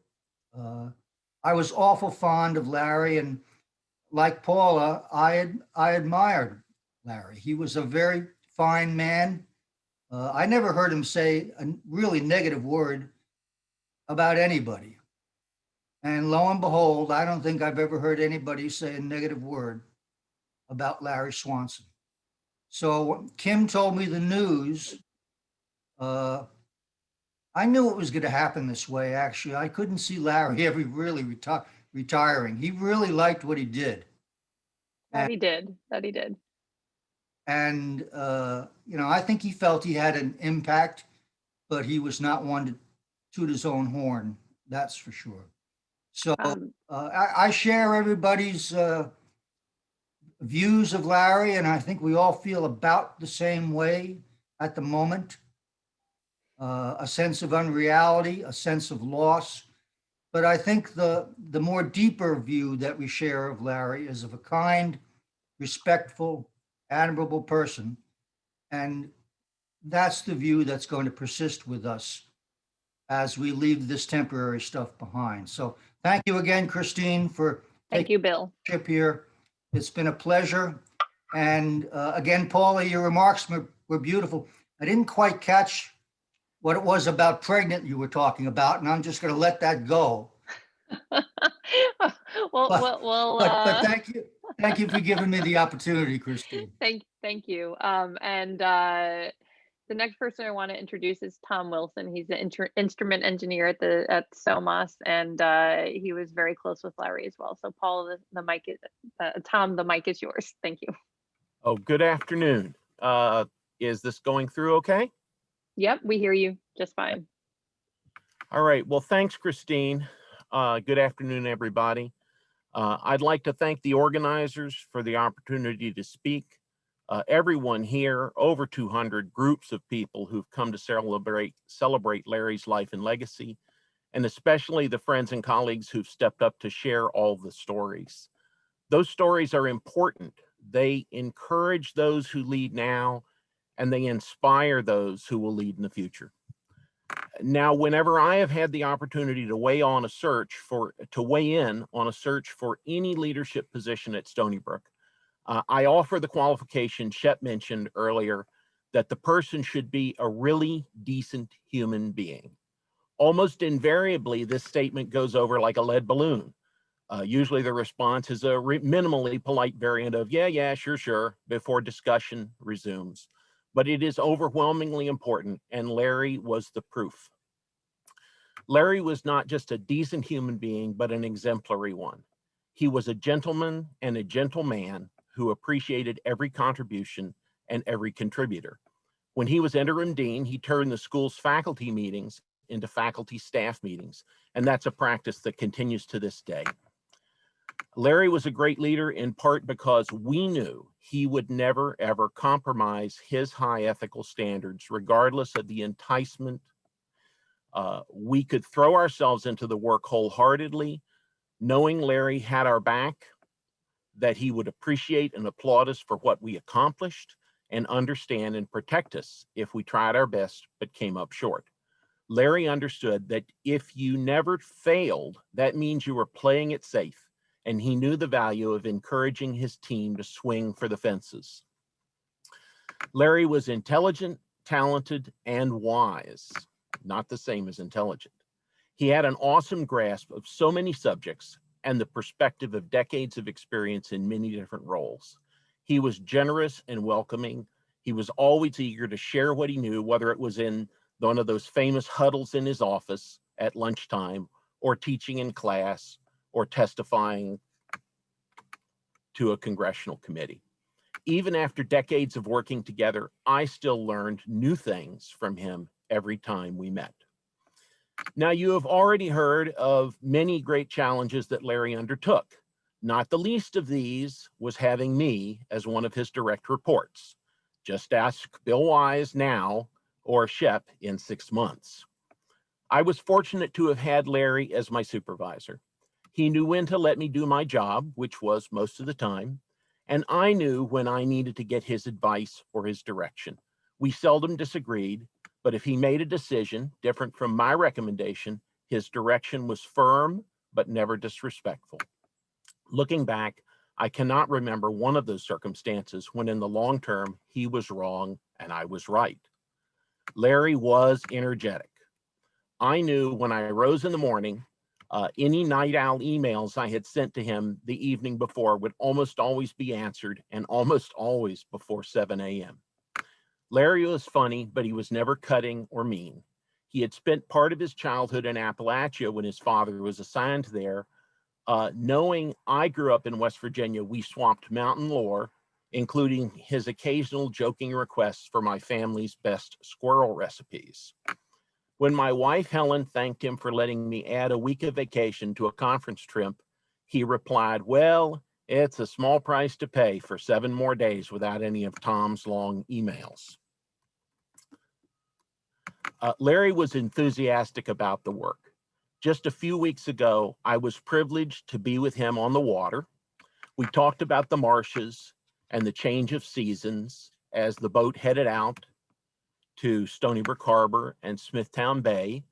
I was awful fond of Larry, and like Paula, I admired Larry. He was a very fine man. I never heard him say a really negative word about anybody. And lo and behold, I don't think I've ever heard anybody say a negative word about Larry Swanson. So Kim told me the news. I knew it was going to happen this way, actually. I couldn't see Larry ever really retiring. He really liked what he did. That he did. And, you know, I think he felt he had an impact, but he was not one to toot his own horn, that's for sure. So I share everybody's views of Larry, and I think we all feel about the same way at the moment. A sense of unreality, a sense of loss. But I think the more deeper view that we share of Larry is of a kind, respectful, admirable person. And that's the view that's going to persist with us as we leave this temporary stuff behind. So thank you again, Christine, for Thank you, Bill. Trip here. It's been a pleasure. And again, Paula, your remarks were beautiful. I didn't quite catch what it was about pregnant you were talking about, and I'm just going to let that go. But thank you. Thank you for giving me the opportunity, Christine. Thank you. And the next person I want to introduce is Tom Wilson. He's an instrument engineer at SoMAS, and he was very close with Larry as well. So Paul, the mic is Tom. The mic is yours. Thank you. Oh, good afternoon. Is this going through okay? Yep, we hear you just fine. All right. Well, thanks, Christine. Good afternoon, everybody. I'd like to thank the organizers for the opportunity to speak. Everyone here, over 200 groups of people who've come to celebrate Larry's life and legacy, and especially the friends and colleagues who've stepped up to share all the stories. Those stories are important. They encourage those who lead now, and they inspire those who will lead in the future. Now, whenever I have had the opportunity to weigh in on a search for any leadership position at Stony Brook, I offer the qualification Shep mentioned earlier, that the person should be a really decent human being. Almost invariably, this statement goes over like a lead balloon. Usually the response is a minimally polite variant of, yeah, sure, before discussion resumes. But it is overwhelmingly important, and Larry was the proof. Larry was not just a decent human being, but an exemplary one. He was a gentleman and a gentleman who appreciated every contribution and every contributor. When he was interim dean, he turned the school's faculty meetings into faculty staff meetings, and that's a practice that continues to this day. Larry was a great leader in part because we knew he would never, ever compromise his high ethical standards, regardless of the enticement. We could throw ourselves into the work wholeheartedly, knowing Larry had our back, that he would appreciate and applaud us for what we accomplished, and understand and protect us if we tried our best but came up short. Larry understood that if you never failed, that means you were playing it safe, and he knew the value of encouraging his team to swing for the fences. Larry was intelligent, talented, and wise, not the same as intelligent. He had an awesome grasp of so many subjects and the perspective of decades of experience in many different roles. He was generous and welcoming. He was always eager to share what he knew, whether it was in one of those famous huddles in his office at lunchtime, or teaching in class, or testifying to a congressional committee. Even after decades of working together, I still learned new things from him every time we met. Now, you have already heard of many great challenges that Larry undertook. Not the least of these was having me as one of his direct reports. Just ask Bill Wise now or Shep in 6 months. I was fortunate to have had Larry as my supervisor. He knew when to let me do my job, which was most of the time, and I knew when I needed to get his advice or his direction. We seldom disagreed, but if he made a decision different from my recommendation, his direction was firm but never disrespectful. Looking back, I cannot remember one of those circumstances when in the long term, he was wrong and I was right. Larry was energetic. I knew when I rose in the morning, any night owl emails I had sent to him the evening before would almost always be answered, and almost always before 7 a.m. Larry was funny, but he was never cutting or mean. He had spent part of his childhood in Appalachia when his father was assigned there. Knowing I grew up in West Virginia, we swapped mountain lore, including his occasional joking requests for my family's best squirrel recipes. When my wife, Helen, thanked him for letting me add a week of vacation to a conference trip, he replied, well, it's a small price to pay for 7 more days without any of Tom's long emails. Larry was enthusiastic about the work. Just a few weeks ago, I was privileged to be with him on the water. We talked about the marshes and the change of seasons as the boat headed out to Stony Brook Harbor and Smithtown Bay,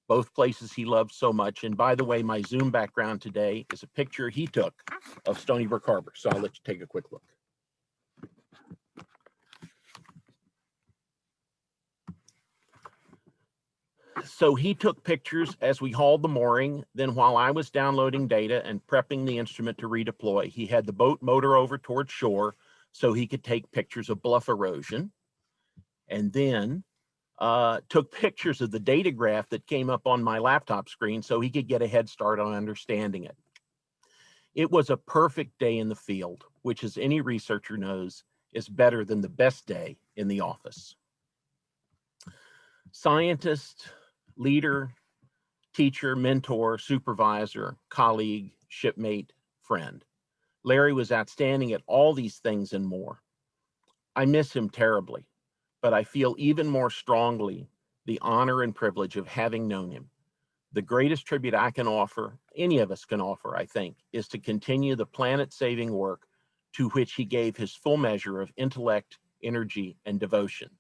both places he loved so much. And by the way, my Zoom background today is a picture he took of Stony Brook Harbor. So I'll let you take a quick look. So he took pictures as we hauled the mooring. Then while I was downloading data and prepping the instrument to redeploy, he had the boat motor over toward shore so he could take pictures of bluff erosion. And then took pictures of the data graph that came up on my laptop screen so he could get a head start on understanding it. It was a perfect day in the field, which, as any researcher knows, is better than the best day in the office. Scientist, leader, teacher, mentor, supervisor, colleague, shipmate, friend. Larry was outstanding at all these things and more. I miss him terribly, but I feel even more strongly the honor and privilege of having known him. The greatest tribute I can offer, any of us can offer, I think, is to continue the planet-saving work to which he gave his full measure of intellect, energy, and devotion.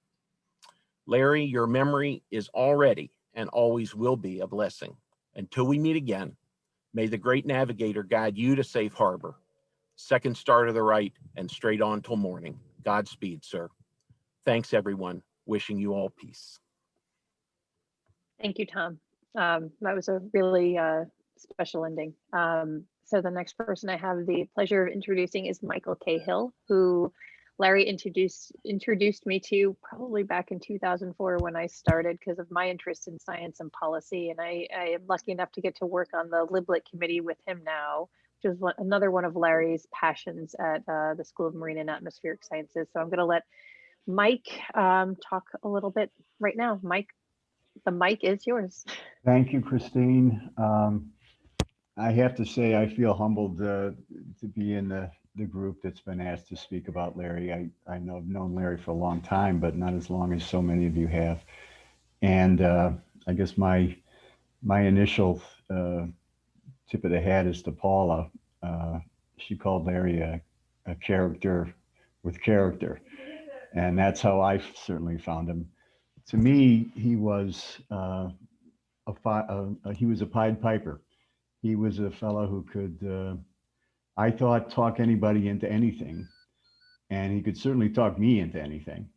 Larry, your memory is already and always will be a blessing. Until we meet again, may the great navigator guide you to safe harbor. Second star to the right and straight on till morning. Godspeed, sir. Thanks, everyone. Wishing you all peace. Thank you, Tom. That was a really special ending. So the next person I have the pleasure of introducing is Michael Cahill, who Larry introduced me to probably back in 2004 when I started because of my interest in science and policy. And I am lucky enough to get to work on the Liblit committee with him now, which is another one of Larry's passions at the School of Marine and Atmospheric Sciences. So I'm going to let Mike talk a little bit right now. Mike, the mic is yours. Thank you, Christine. I have to say, I feel humbled to be in the group that's been asked to speak about Larry. I've known Larry for a long time, but not as long as so many of you have. And I guess my initial tip of the hat is to Paula. She called Larry a character with character. And that's how I certainly found him. To me, he was he was a Pied Piper. He was a fellow who could, I thought, talk anybody into anything, and he could certainly talk me into anything.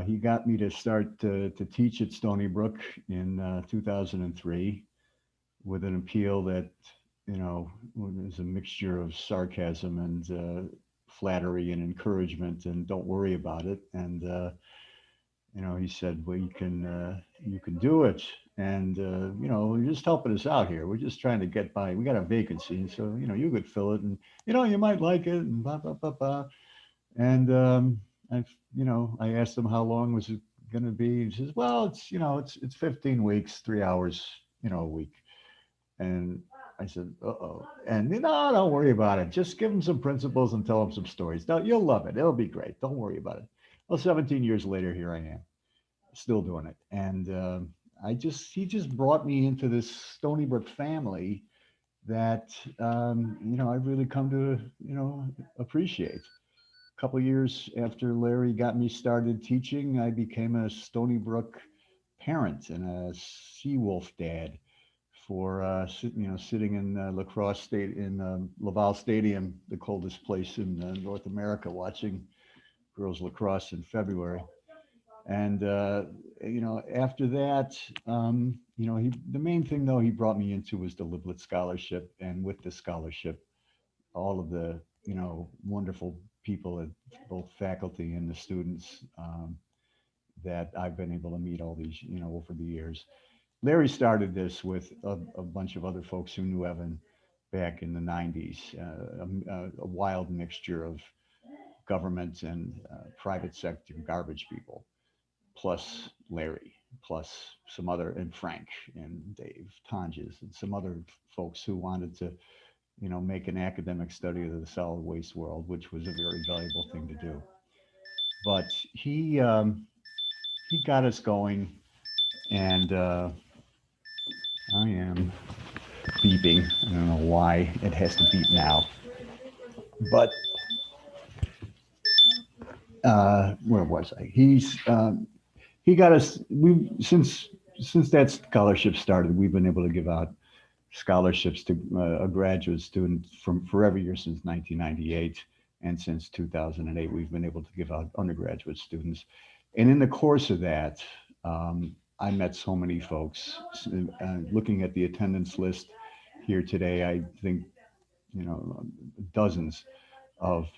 He got me to start to teach at Stony Brook in 2003 with an appeal that, you know, was a mixture of sarcasm and flattery and encouragement, and don't worry about it. And you know, he said, well, you can do it. And, you know, you're just helping us out here. We're just trying to get by. We got a vacancy. And so, you know, you could fill it and, you know, you might like it and blah, blah, blah, blah. And, you know, I asked him how long was it going to be. He says, well, it's, you know, it's 15 weeks, 3 hours, you know, a week. And I said, uh-oh. And, you know, don't worry about it. Just give him some principles and tell him some stories. No, you'll love it. It'll be great. Don't worry about it. Well, 17 years later, here I am, still doing it. And he just brought me into this Stony Brook family that, you know, I've really come to, you know, appreciate. A couple of years after Larry got me started teaching, I became a Stony Brook parent and a Seawolf dad for, you know, sitting in lacrosse state in Laval Stadium, the coldest place in North America, watching girls lacrosse in February. And, you know, after that, you know, the main thing, though, he brought me into was the Liblit Scholarship. And with the scholarship, all of the, you know, wonderful people, at both faculty and the students that I've been able to meet all these, you know, over the years. Larry started this with a bunch of other folks who knew Evan back in the 90s, a wild mixture of government and private sector garbage people, plus Larry, plus some other, and Frank and Dave Tonges and some other folks who wanted to, you know, make an academic study of the solid waste world, which was a very valuable thing to do. But he got us going, and I am beeping. I don't know why it has to beep now, but where was I? He got us. Since that scholarship started, we've been able to give out scholarships to a graduate student for every year since 1998, and since 2008, we've been able to give out undergraduate students. And in the course of that, I met so many folks. Looking at the attendance list here today, I think, you know, dozens of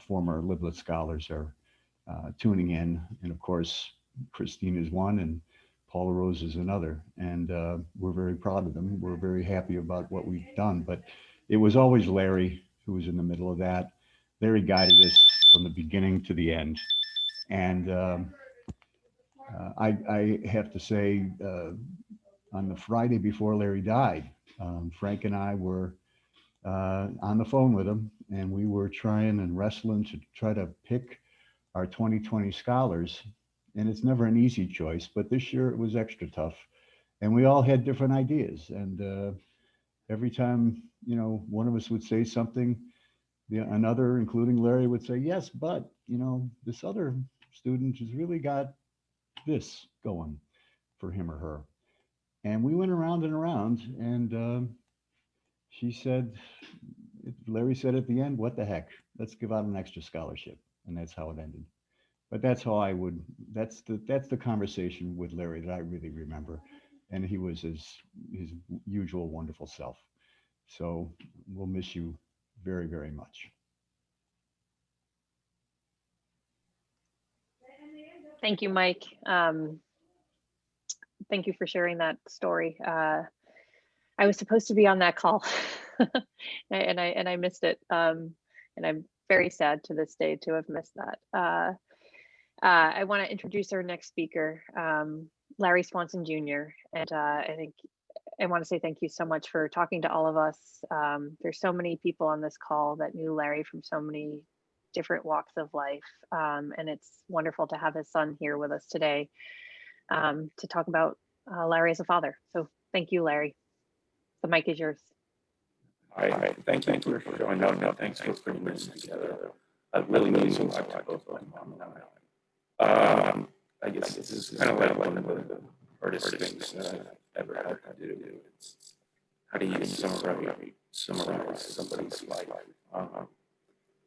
former Liblit scholars are tuning in. And of course, Christine is one and Paula Rose is another. And we're very proud of them. We're very happy about what we've done. But it was always Larry who was in the middle of that. Larry guided us from the beginning to the end. And I have to say, on the Friday before Larry died, Frank and I were on the phone with him, and we were trying and wrestling to try to pick our 2020 scholars. And it's never an easy choice, but this year it was extra tough. And we all had different ideas. And every time, you know, one of us would say something, another, including Larry, would say, yes, but, you know, this other student has really got this going for him or her. And we went around and around, and she said, Larry said at the end, what the heck? Let's give out an extra scholarship. And that's how it ended. But that's how I would, that's the conversation with Larry that I really remember. And he was his usual wonderful self. So we'll miss you very, very much. Thank you, Mike. Thank you for sharing that story. I was supposed to be on that call and I missed it. And I'm very sad to this day to have missed that. I want to introduce our next speaker, Larry Swanson Jr. And I think I want to say thank you so much for talking to all of us. There's so many people on this call that knew Larry from so many different walks of life. And it's wonderful to have his son here with us today to talk about Larry as a father. So thank you, Larry. The mic is yours. All right, thank you for showing up. No, thanks for putting this together. It really means a lot to both my mom and I. I guess this is kind of like one of the hardest things that I've ever had to do. It's how do you summarize somebody's life?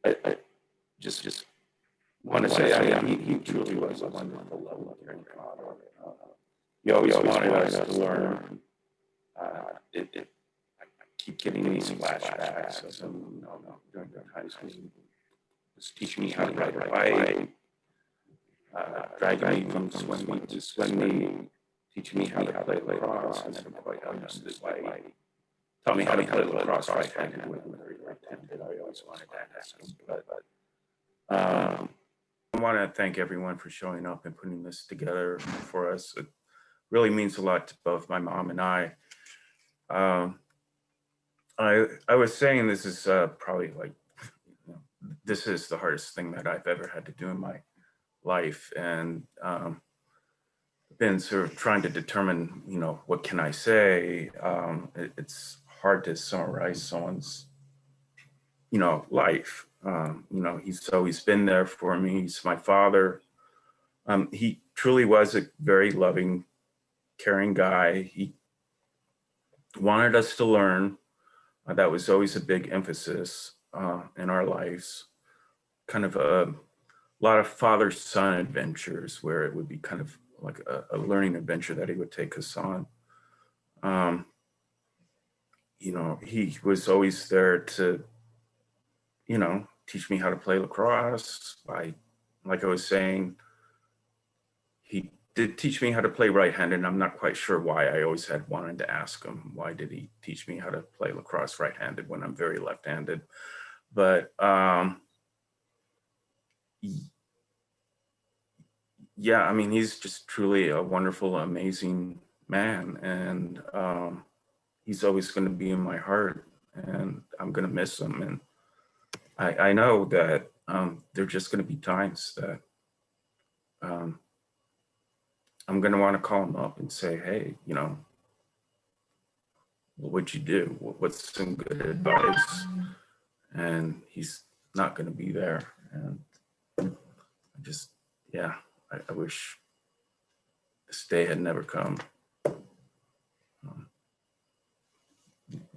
I just want to say he truly was a wonderful, lovely, caring father. He always wanted us to learn. I keep getting these flashbacks of him, during high school. He was teaching me how to ride a bike, dragging me from swimming to swimming, teaching me how to play lacrosse. I never quite understood why. Taught me how to play lacrosse right-handed with right-handed. I always wanted that to happen. But I want to thank everyone for showing up and putting this together for us. It really means a lot to both my mom and I. I was saying this is probably like, this is the hardest thing that I've ever had to do in my life. And been sort of trying to determine, what can I say? It's hard to summarize someone's, life. He's always been there for me. He's my father. He truly was a very loving, caring guy. He wanted us to learn. That was always a big emphasis in our lives. Kind of a lot of father-son adventures where it would be kind of like a learning adventure that he would take us on. He was always there to, teach me how to play lacrosse. Like I was saying, he did teach me how to play right-handed, and I'm not quite sure why. I always had wanted to ask him, why did he teach me how to play lacrosse right-handed when I'm very left-handed? But yeah, I mean, he's just truly a wonderful, amazing man. And he's always going to be in my heart, and I'm going to miss him. And I know that there are just going to be times that I'm going to want to call him up and say, hey, what would you do? What's some good advice? And he's not going to be there. And I just, yeah, I wish this day had never come.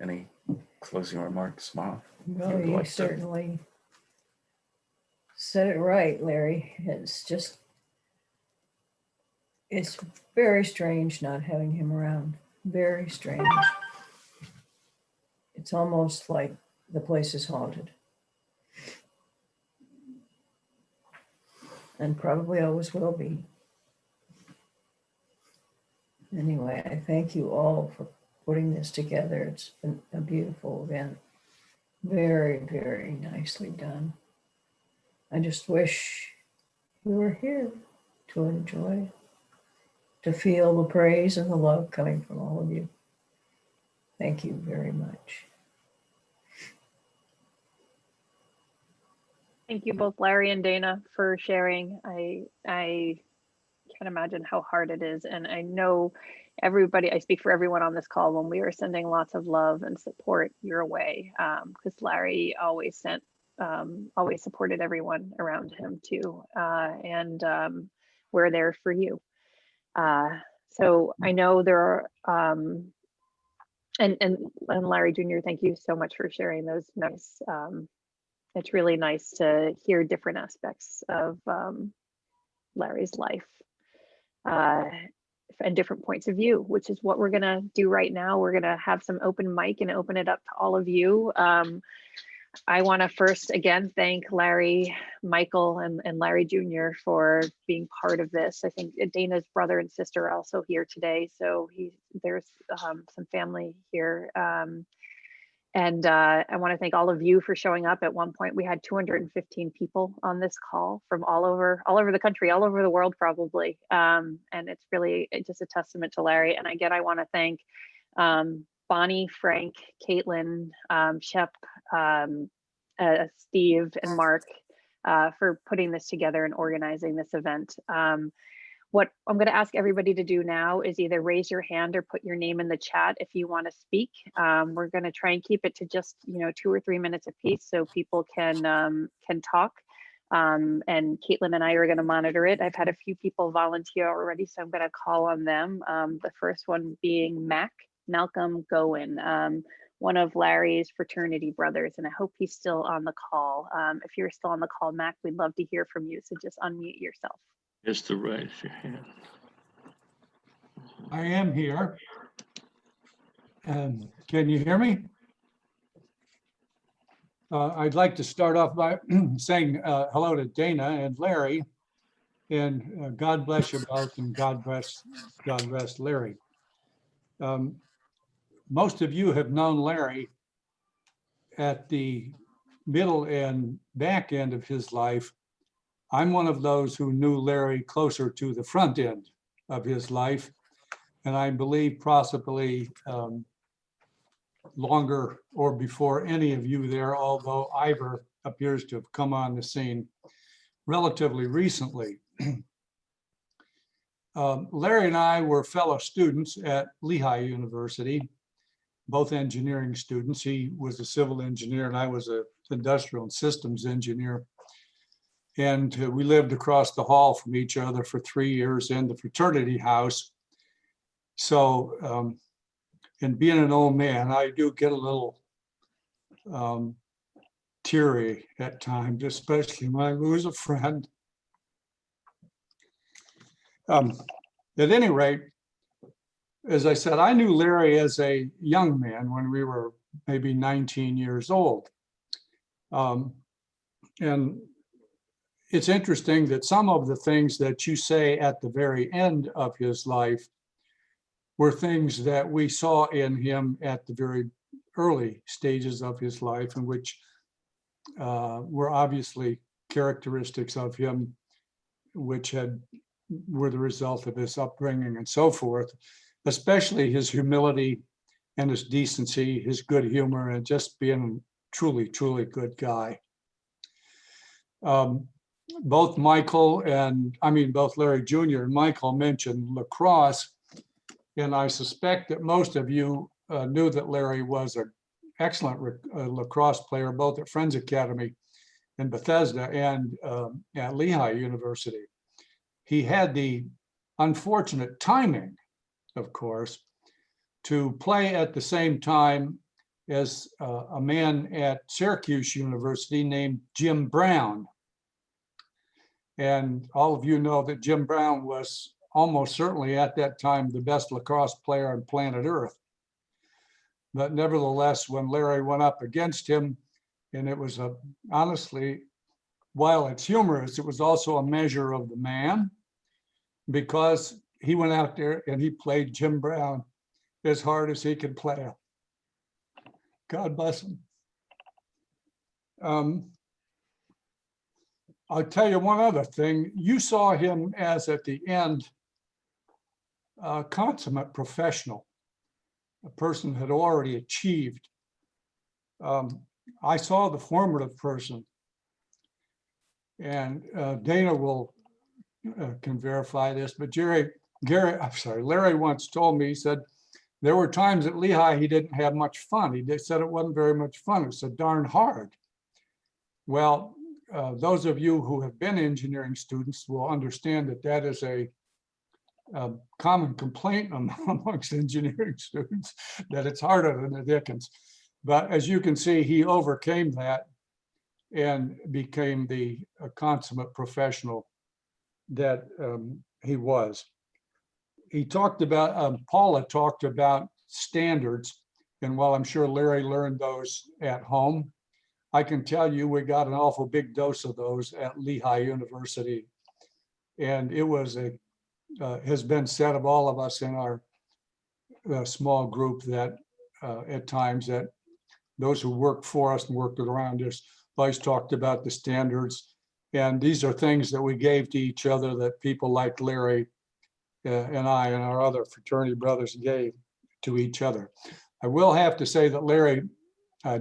Any closing remarks, Mom? No, you certainly said it right, Larry. It's very strange not having him around. Very strange. It's almost like the place is haunted. And probably always will be. Anyway, I thank you all for putting this together. It's been a beautiful event. Very, very nicely done. I just wish you were here to enjoy, to feel the praise and the love coming from all of you. Thank you very much. Thank you both, Larry and Dana, for sharing. I can't imagine how hard it is. And I know everybody, I speak for everyone on this call when we are sending lots of love and support your way, because Larry always supported everyone around him too. And we're there for you. So I know there are And Larry Jr., thank you so much for sharing those notes. It's really nice to hear different aspects of Larry's life and different points of view, which is what we're gonna do right now. We're gonna have some open mic and open it up to all of you. I want to first again thank Larry, Michael, and Larry Jr. for being part of this. I think Dana's brother and sister are also here today, so there's some family here. And I want to thank all of you for showing up. At one point, we had 215 people on this call from all over the country, all over the world, probably. And it's really just a testament to Larry. And again, I want to thank Bonnie, Frank, Caitlin, Shep, Steve, and Mark for putting this together and organizing this event. What I'm going to ask everybody to do now is either raise your hand or put your name in the chat if you want to speak. We're going to try and keep it to just 2 or 3 minutes apiece so people can talk. And Caitlin and I are going to monitor it. I've had a few people volunteer already, so I'm going to call on them. The first one being Malcolm Gowin, one of Larry's fraternity brothers, and I hope he's still on the call. If you're still on the call, Mac, we'd love to hear from you, so just unmute yourself. Just to raise your hand. I am here. And can you hear me? I'd like to start off by saying hello to Dana and Larry, and God bless you both, and God bless Larry. Most of you have known Larry at the middle and back end of his life. I'm one of those who knew Larry closer to the front end of his life, and I believe possibly longer or before any of you there, although Iver appears to have come on the scene relatively recently. Larry and I were fellow students at Lehigh University, both engineering students. He was a civil engineer and I was an industrial and systems engineer. And we lived across the hall from each other for 3 years in the fraternity house. So, and being an old man, I do get a little teary at times, especially when I lose a friend. At any rate, as I said, I knew Larry as a young man when we were maybe 19 years old. And it's interesting that some of the things that you say at the very end of his life were things that we saw in him at the very early stages of his life, and which were obviously characteristics of him which were the result of his upbringing and so forth, especially his humility and his decency, his good humor, and just being truly, truly good guy. Both Larry Jr. and Michael mentioned lacrosse, and I suspect that most of you knew that Larry was an excellent lacrosse player, both at Friends Academy in Bethesda and at Lehigh University. He had the unfortunate timing, of course, to play at the same time as a man at Syracuse University named Jim Brown. And all of you know that Jim Brown was almost certainly at that time the best lacrosse player on planet Earth. But nevertheless, when Larry went up against him, and it was honestly, while it's humorous, it was also a measure of the man, because he went out there and he played Jim Brown as hard as he could play him. God bless him. I'll tell you one other thing. You saw him as, at the end, a consummate professional, a person had already achieved. I saw the formative person, and Dana can verify this, but Larry once told me, he said, there were times at Lehigh he didn't have much fun. He said it wasn't very much fun. It was so darn hard. Well, those of you who have been engineering students will understand that that is a common complaint amongst engineering students that it's harder than the Dickens. But as you can see, he overcame that and became the consummate professional that he was. He talked about, Paula talked about standards. And while I'm sure Larry learned those at home, I can tell you we got an awful big dose of those at Lehigh University. And it was has been said of all of us in our small group that at times that those who worked for us and worked around us always talked about the standards. And these are things that we gave to each other that people like Larry and I and our other fraternity brothers gave to each other. I will have to say that Larry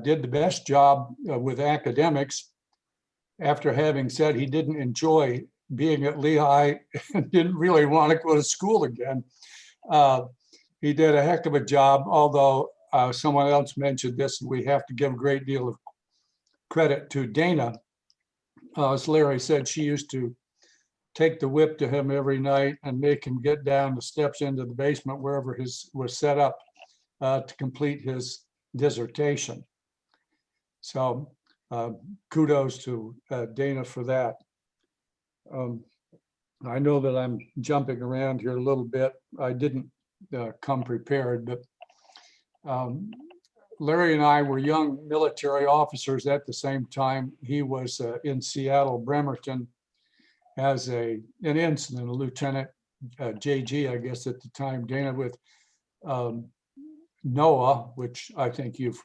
did the best job with academics after having said he didn't enjoy being at Lehigh and didn't really want to go to school again. He did a heck of a job, although someone else mentioned this, and we have to give a great deal of credit to Dana. As Larry said, she used to take the whip to him every night and make him get down the steps into the basement wherever his was set up to complete his dissertation. So kudos to Dana for that. I know that I'm jumping around here a little bit. I didn't come prepared, but Larry and I were young military officers at the same time. He was in Seattle, Bremerton, as an ensign, a lieutenant, JG, I guess at the time, Dana, with NOAA, which I think you've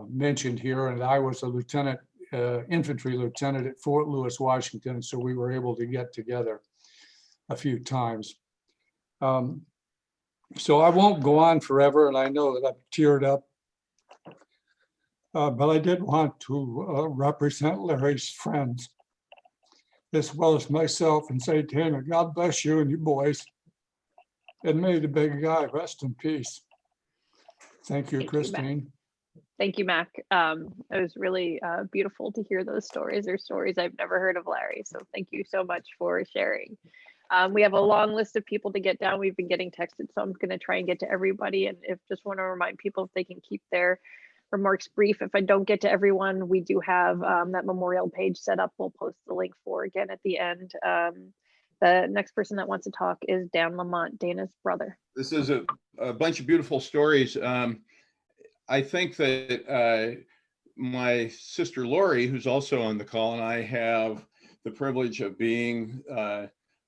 mentioned here, and I was a lieutenant, infantry lieutenant at Fort Lewis, Washington, so we were able to get together a few times. So I won't go on forever, and I know that I've teared up, but I did want to represent Larry's friends as well as myself and say, Dana, God bless you and you boys, and may the big guy rest in peace. Thank you, Christine. Thank you, Mac. It was really beautiful to hear those stories. They're stories I've never heard of Larry, so thank you so much for sharing. We have a long list of people to get down. We've been getting texted, so I'm going to try and get to everybody. And if just want to remind people if they can keep their remarks brief. If I don't get to everyone, we do have that memorial page set up. We'll post the link for again at the end. The next person that wants to talk is Dan Lamont, Dana's brother. This is a bunch of beautiful stories. I think that my sister Lori, who's also on the call, and I have the privilege of being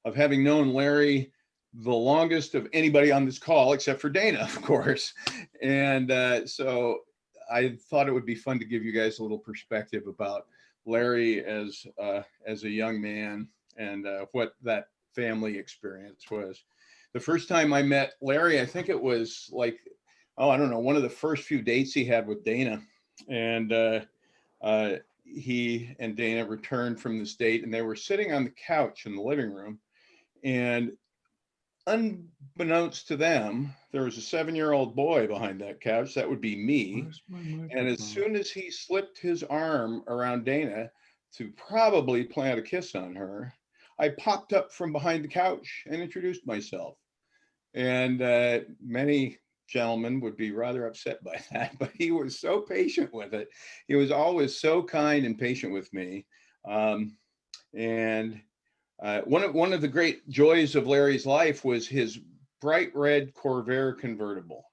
of having known Larry the longest of anybody on this call, except for Dana, of course. And so I thought it would be fun to give you guys a little perspective about Larry as a young man and what that family experience was. The first time I met Larry, I think it was like, oh, I don't know, one of the first few dates he had with Dana. And he and Dana returned from this date, and they were sitting on the couch in the living room. And unbeknownst to them, there was a 7-year-old boy behind that couch. That would be me. And as soon as he slipped his arm around Dana to probably plant a kiss on her, I popped up from behind the couch and introduced myself. And many gentlemen would be rather upset by that, but he was so patient with it. He was always so kind and patient with me. One of the great joys of Larry's life was his bright red Corvair convertible.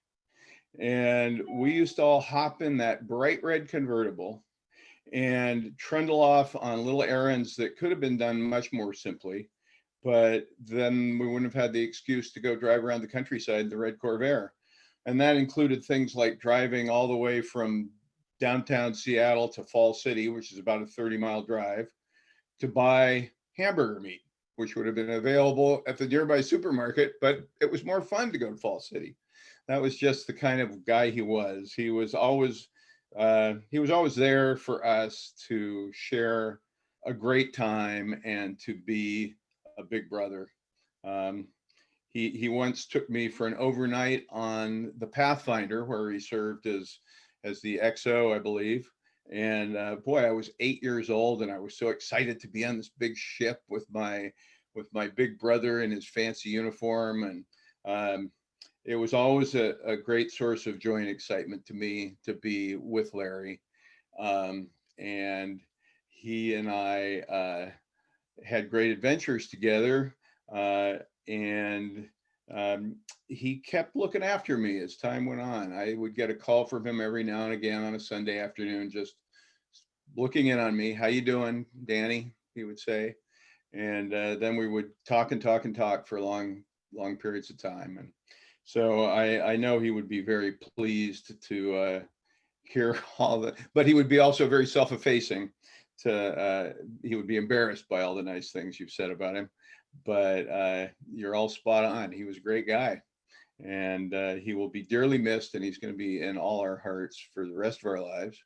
And we used to all hop in that bright red convertible and trundle off on little errands that could have been done much more simply, but then we wouldn't have had the excuse to go drive around the countryside in the red Corvair. And that included things like driving all the way from downtown Seattle to Falls City, which is about a 30-mile drive, to buy hamburger meat, which would have been available at the nearby supermarket, but it was more fun to go to Falls City. That was just the kind of guy he was. He was always there for us to share a great time and to be a big brother. He once took me for an overnight on the Pathfinder, where he served as the XO, I believe. And boy, I was 8 years old, and I was so excited to be on this big ship with my with my big brother in his fancy uniform. And it was always a great source of joy and excitement to me to be with Larry. And he and I had great adventures together. And he kept looking after me as time went on. I would get a call from him every now and again on a Sunday afternoon, just looking in on me. How you doing, Danny? He would say. And then we would talk and talk and talk for long periods of time. And so I know he would be very pleased to hear all that, but he would be also very self-effacing. He would be embarrassed by all the nice things you've said about him. But you're all spot on. He was a great guy, and he will be dearly missed, and he's going to be in all our hearts for the rest of our lives.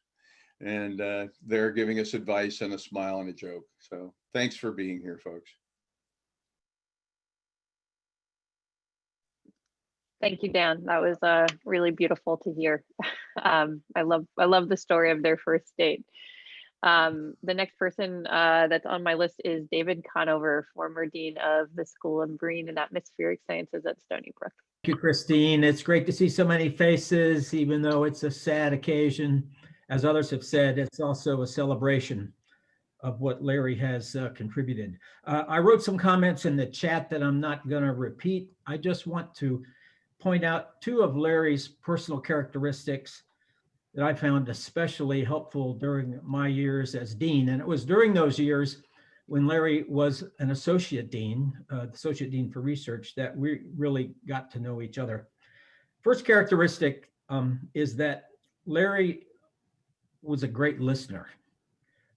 And they're giving us advice and a smile and a joke. So thanks for being here, folks. Thank you, Dan. That was really beautiful to hear. I love the story of their first date. The next person that's on my list is David Conover, former Dean of the School of Marine and Atmospheric Sciences at Stony Brook. Thank you, Christine. It's great to see so many faces, even though it's a sad occasion. As others have said, it's also a celebration of what Larry has contributed. I wrote some comments in the chat that I'm not going to repeat. I just want to point out two of Larry's personal characteristics that I found especially helpful during my years as dean. And it was during those years when Larry was an associate dean for research, that we really got to know each other. First characteristic is that Larry was a great listener,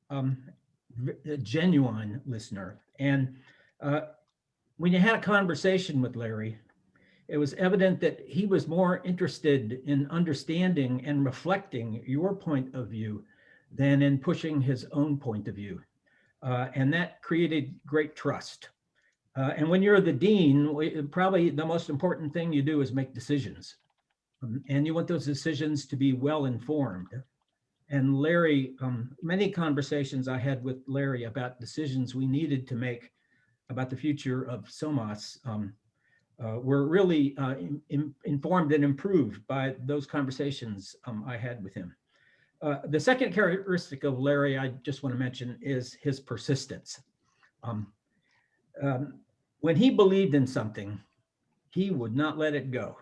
a genuine listener. And when you had a conversation with Larry, it was evident that he was more interested in understanding and reflecting your point of view than in pushing his own point of view. And that created great trust. And when you're the dean, probably the most important thing you do is make decisions. And you want those decisions to be well informed. And Larry, many conversations I had with Larry about decisions we needed to make about the future of SoMAS were really informed and improved by those conversations I had with him. The second characteristic of Larry I just want to mention is his persistence. When he believed in something, he would not let it go,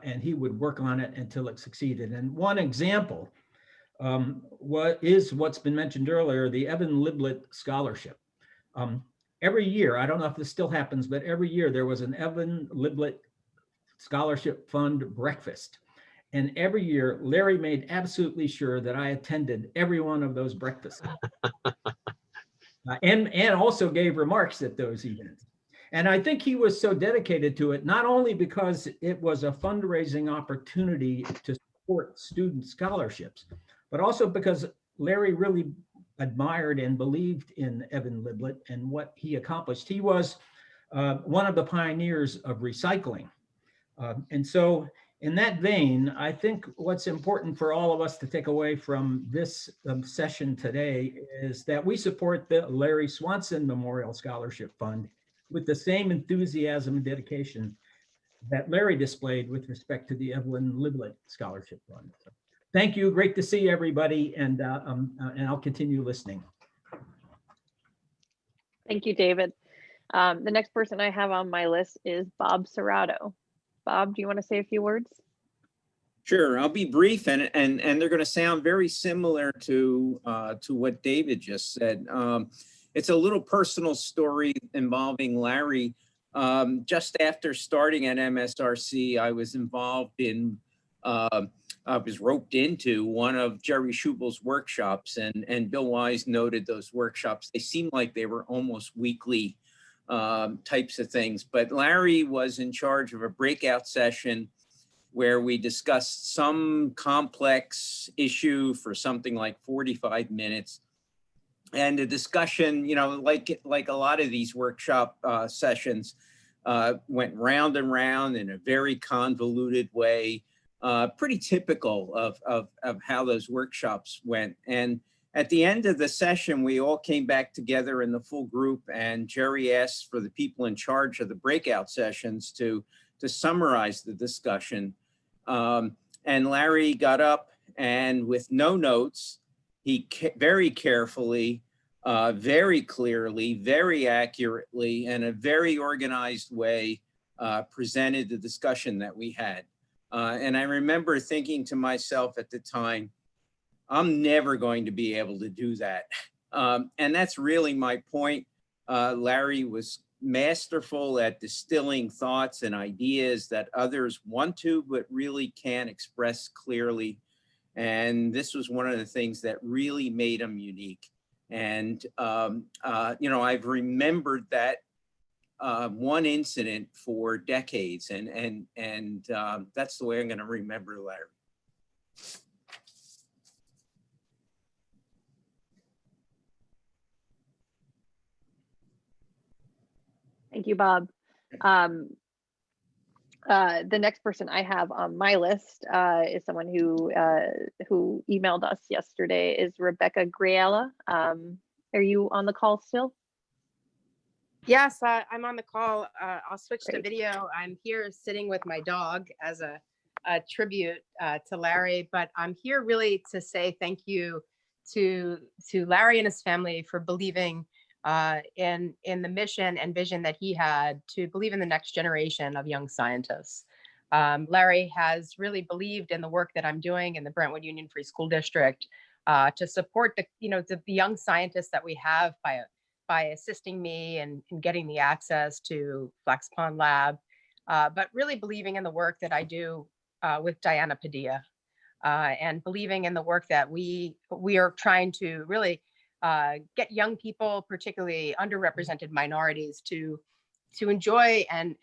and he would work on it until it succeeded. And one example what's been mentioned earlier, the Evan Liblit Scholarship. Every year, I don't know if this still happens, but every year there was an Evan Liblit Scholarship Fund breakfast. And every year, Larry made absolutely sure that I attended every one of those breakfasts. And also gave remarks at those events. And I think he was so dedicated to it, not only because it was a fundraising opportunity to support student scholarships, but also because Larry really admired and believed in Evan Liblit and what he accomplished. He was one of the pioneers of recycling. And so in that vein, I think what's important for all of us to take away from this session today is that we support the Larry Swanson Memorial Scholarship Fund with the same enthusiasm and dedication that Larry displayed with respect to the Evelyn Liblit Scholarship Fund. So, thank you. Great to see everybody, and I'll continue listening. Thank you, David. The next person I have on my list is Bob Cerrato. Bob, do you want to say a few words? Sure, I'll be brief, and they're going to sound very similar to what David just said. It's a little personal story involving Larry. Just after starting at MSRC, I was involved in, I was roped into one of Jerry Schubel's workshops, and Bill Wise noted those workshops. They seemed like they were almost weekly types of things, but Larry was in charge of a breakout session where we discussed some complex issue for something like 45 minutes. And the discussion, like a lot of these workshop sessions, went round and round in a very convoluted way, pretty typical of how those workshops went. And At the end of the session, we all came back together in the full group, and Jerry asked for the people in charge of the breakout sessions to summarize the discussion. And Larry got up, and with no notes, he very carefully, very clearly, very accurately, in a very organized way, presented the discussion that we had. And I remember thinking to myself at the time, I'm never going to be able to do that. And that's really my point. Larry was masterful at distilling thoughts and ideas that others want to, but really can't express clearly. And this was one of the things that really made him unique. And, you know, I've remembered that one incident for decades, and that's the way I'm going to remember Larry. Thank you, Bob. The next person I have on my list is someone who emailed us yesterday, is Rebecca Grella. Are you on the call still? Yes, I'm on the call. I'll switch to video. I'm here sitting with my dog as a tribute to Larry, but I'm here really to say thank you to Larry and his family for believing in the mission and vision that he had to believe in the next generation of young scientists. Larry has really believed in the work that I'm doing in the Brentwood Union Free School District to support the young scientists that we have by assisting me in getting the access to Flax Pond Lab, but really believing in the work that I do with Diana Padilla, and believing in the work that we are trying to really get young people, particularly underrepresented minorities, to enjoy and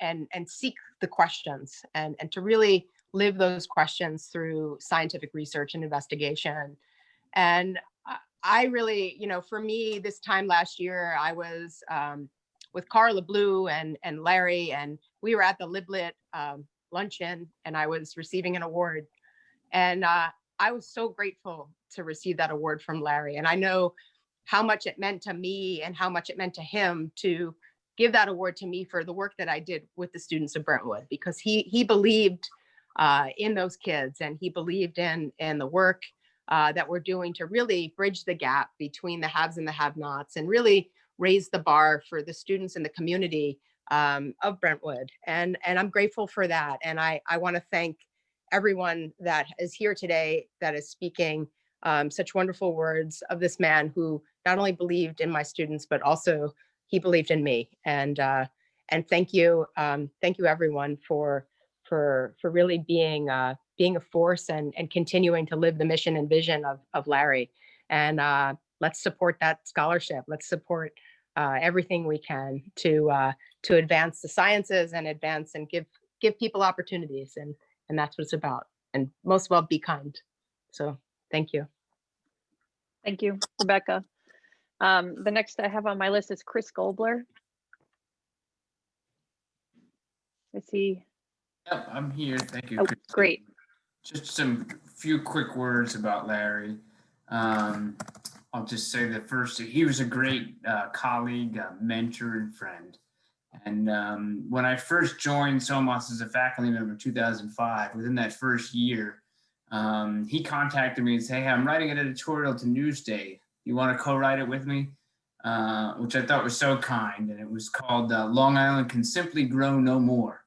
seek the questions and to really live those questions through scientific research and investigation. And I really, for me, this time last year, I was with Carla Blue and Larry, and we were at the Liblit luncheon, and I was receiving an award. And I was so grateful to receive that award from Larry. And I know how much it meant to me and how much it meant to him to give that award to me for the work that I did with the students of Brentwood, because he believed in those kids, and he believed in the work that we're doing to really bridge the gap between the haves and the have-nots, and really raise the bar for the students in the community of Brentwood. And I'm grateful for that. And I want to thank everyone that is here today that is speaking such wonderful words of this man who not only believed in my students, but also he believed in me. And thank you everyone for really being a force and continuing to live the mission and vision of Larry. And let's support that scholarship. Let's support everything we can to advance the sciences and advance and give people opportunities. And that's what it's about. And most of all, be kind. So thank you. Thank you, Rebecca. The next I have on my list is Chris Gobler. Is he? Yep, I'm here. Thank you. Oh, Christine. great. Just some few quick words about Larry. I'll just say that first, he was a great colleague, mentor, and friend. And when I first joined SoMAS as a faculty member in 2005, within that first year, he contacted me and said, "Hey, I'm writing an editorial to Newsday. You want to co-write it with me?" Which I thought was so kind. And it was called Long Island Can Simply Grow No More.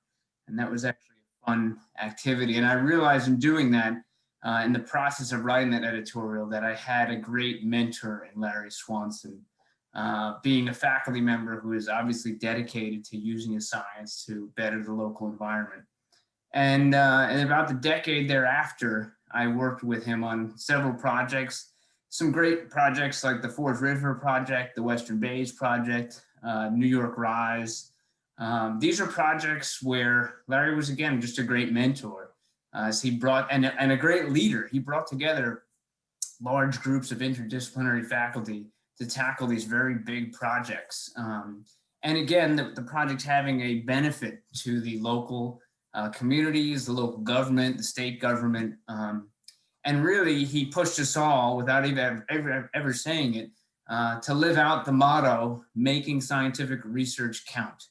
And that was actually a fun activity. And I realized in doing that, in the process of writing that editorial, that I had a great mentor in Larry Swanson, being a faculty member who is obviously dedicated to using his science to better the local environment. And in about the decade thereafter, I worked with him on several projects, some great projects like the Forge River Project, the Western Bays Project, New York Rise. These are projects where Larry was, again, just a great mentor. As he brought, and a great leader. He brought together large groups of interdisciplinary faculty to tackle these very big projects. And again, the project having a benefit to the local communities, the local government, the state government. And really, he pushed us all, without even ever saying it, to live out the motto, making scientific research count,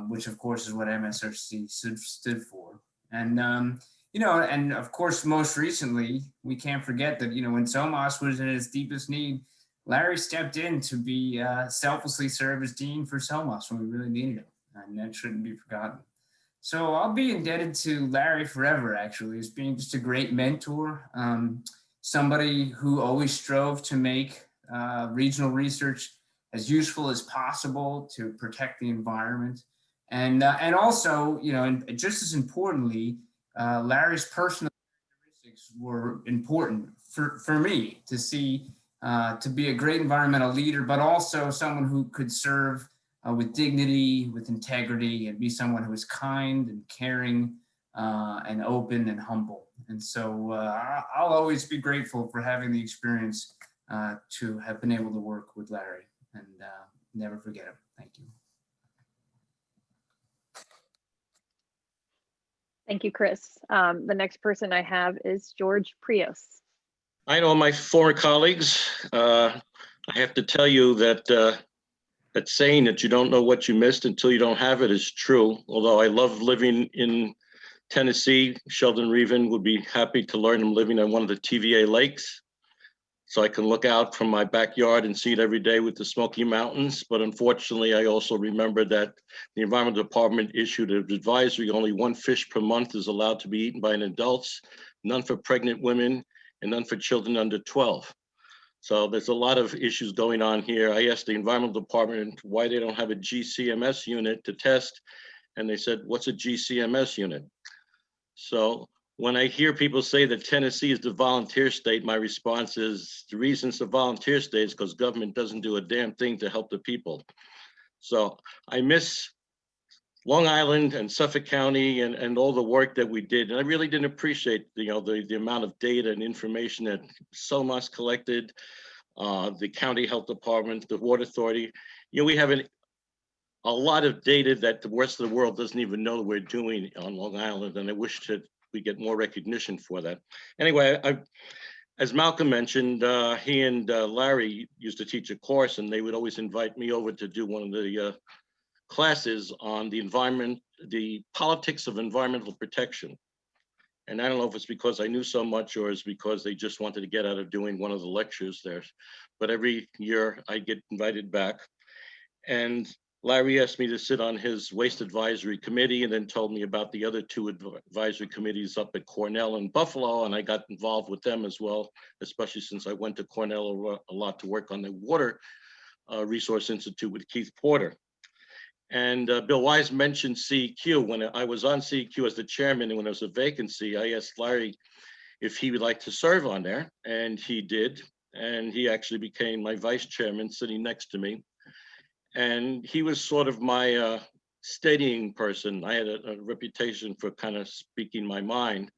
which of course is what MSRC stood for. And, and of course, most recently, we can't forget that, when SoMAS was in its deepest need, Larry stepped in to be selflessly serve as dean for SoMAS when we really needed him, and that shouldn't be forgotten. So I'll be indebted to Larry forever, actually, as being just a great mentor, somebody who always strove to make regional research as useful as possible to protect the environment. And also, and just as importantly, Larry's personal characteristics were important for me to see, to be a great environmental leader, but also someone who could serve with dignity, with integrity, and be someone who is kind and caring and open and humble. And so I'll always be grateful for having the experience to have been able to work with Larry, and never forget him. Thank you. Thank you, Chris. The next person I have is George Proios. I know my former colleagues. I have to tell you that that saying that you don't know what you missed until you don't have it is true. Although I love living in Tennessee, Sheldon Reven would be happy to learn I'm living on one of the TVA lakes. So I can look out from my backyard and see it every day with the Smoky Mountains. But unfortunately, I also remember that the Environment Department issued an advisory: only 1 fish per month is allowed to be eaten by an adult, none for pregnant women, and none for children under 12. So there's a lot of issues going on here. I asked the Environmental Department why they don't have a GCMS unit to test. And they said, what's a GCMS unit? So when I hear people say that Tennessee is the volunteer state, my response is the reason it's a volunteer state is because government doesn't do a damn thing to help the people. So I miss Long Island and Suffolk County and all the work that we did. And I really didn't appreciate, the amount of data and information that SoMAS collected, the county health department, the water authority. We have a lot of data that the rest of the world doesn't even know that we're doing on Long Island. And I wish that we get more recognition for that. Anyway, as Malcolm mentioned, he and Larry used to teach a course, and they would always invite me over to do one of the classes on the environment, the politics of environmental protection. And I don't know if it's because I knew so much or it's because they just wanted to get out of doing one of the lectures there. But every year I get invited back. And Larry asked me to sit on his waste advisory committee, and then told me about the other 2 advisory committees up at Cornell and Buffalo. And I got involved with them as well, especially since I went to Cornell a lot to work on the Water Resource Institute with Keith Porter. And Bill Wise mentioned CEQ. When I was on CEQ as the chairman, and when there was a vacancy, I asked Larry if he would like to serve on there, and he did. And he actually became my vice chairman, sitting next to me. And he was sort of my steadying person. I had a reputation for kind of speaking my mind.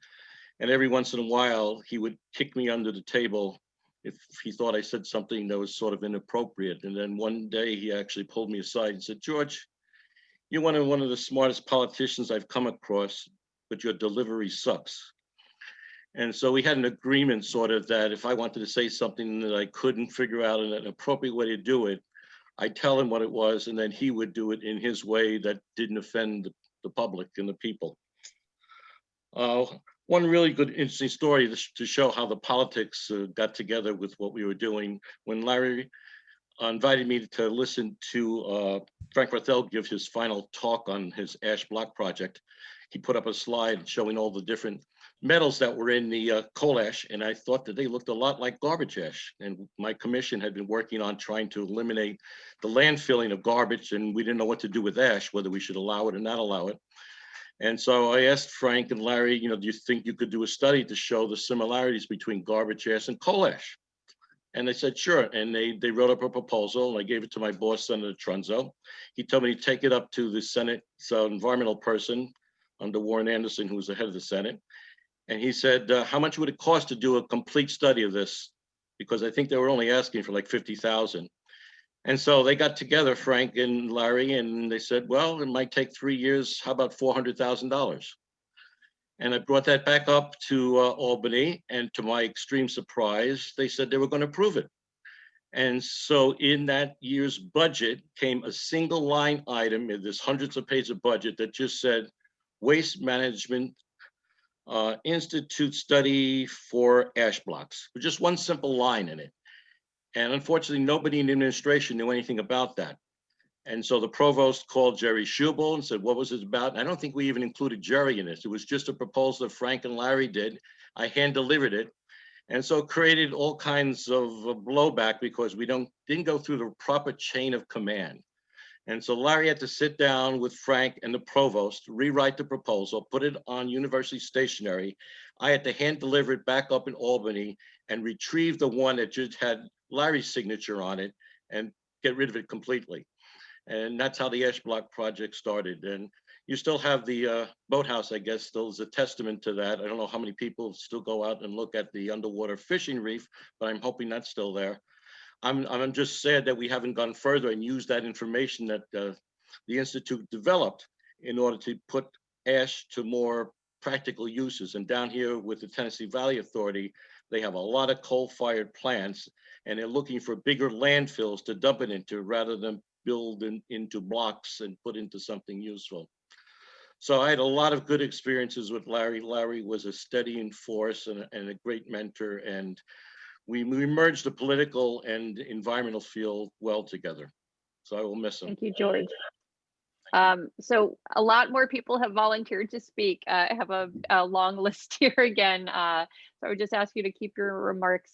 And every once in a while, he would kick me under the table if he thought I said something that was sort of inappropriate. And then one day he actually pulled me aside and said, George, you're one of the smartest politicians I've come across, but your delivery sucks. And so we had an agreement sort of that if I wanted to say something that I couldn't figure out an appropriate way to do it, I'd tell him what it was, and then he would do it in his way that didn't offend the public and the people. One really good, interesting story to show how the politics got together with what we were doing. When Larry invited me to listen to Frank Barthel give his final talk on his ash block project, he put up a slide showing all the different metals that were in the coal ash, and I thought that they looked a lot like garbage ash. And my commission had been working on trying to eliminate the landfilling of garbage, and we didn't know what to do with ash, whether we should allow it or not allow it. And so I asked Frank and Larry, do you think you could do a study to show the similarities between garbage ash and coal ash? And they said, sure. And they wrote up a proposal, and I gave it to my boss, Senator Trunzo. He told me to take it up to the Senate environmental person under Warren Anderson, who was the head of the Senate. And he said, how much would it cost to do a complete study of this? Because I think they were only asking for like 50,000. And so they got together, Frank and Larry, and they said, well, it might take 3 years. How about $400,000? And I brought that back up to Albany, and to my extreme surprise, they said they were going to approve it. And so in that year's budget came a single line item in this hundreds of pages of budget that just said Waste Management Institute study for ash blocks, with just one simple line in it. And unfortunately, nobody in the administration knew anything about that. And so the provost called Jerry Schubel and said, what was it about? And I don't think we even included Jerry in this. It was just a proposal that Frank and Larry did. I hand delivered it. And so it created all kinds of blowback because we didn't go through the proper chain of command. And so Larry had to sit down with Frank and the provost, rewrite the proposal, put it on university stationery. I had to hand deliver it back up in Albany and retrieve the one that just had Larry's signature on it and get rid of it completely. And that's how the ash block project started. And you still have the boathouse, I guess, still is a testament to that. I don't know how many people still go out and look at the underwater fishing reef, but I'm hoping that's still there. I'm just sad that we haven't gone further and used that information that the Institute developed in order to put ash to more practical uses. And down here with the Tennessee Valley Authority, they have a lot of coal-fired plants, and they're looking for bigger landfills to dump it into rather than build into blocks and put into something useful. So I had a lot of good experiences with Larry. Larry was a steadying force and a great mentor, and we merged the political and environmental field well together. So I will miss him. Thank you, George. So a lot more people have volunteered to speak. I have a long list here again. So I would just ask you to keep your remarks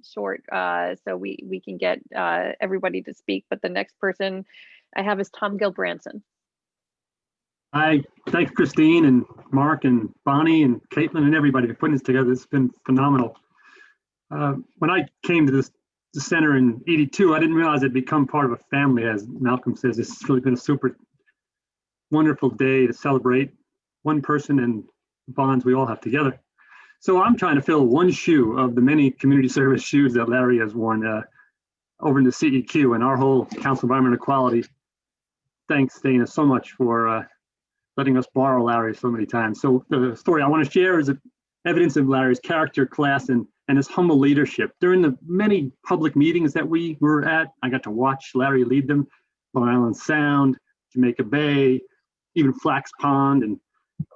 short so we can get everybody to speak. But the next person I have is Tom Gulbransen. Hi, thanks Christine and Mark and Bonnie and Caitlin and everybody for putting this together. It's been phenomenal. When I came to the center in '82, I didn't realize I'd become part of a family, as Malcolm says. It's really been a super wonderful day to celebrate one person and bonds we all have together. So I'm trying to fill one shoe of the many community service shoes that Larry has worn over in the CEQ and our whole Council of Environmental Equality. Thanks, Dana, so much for letting us borrow Larry so many times. So the story I want to share is evidence of Larry's character, class, and his humble leadership. During the many public meetings that we were at, I got to watch Larry lead them. Long Island Sound, Jamaica Bay, even Flax Pond, and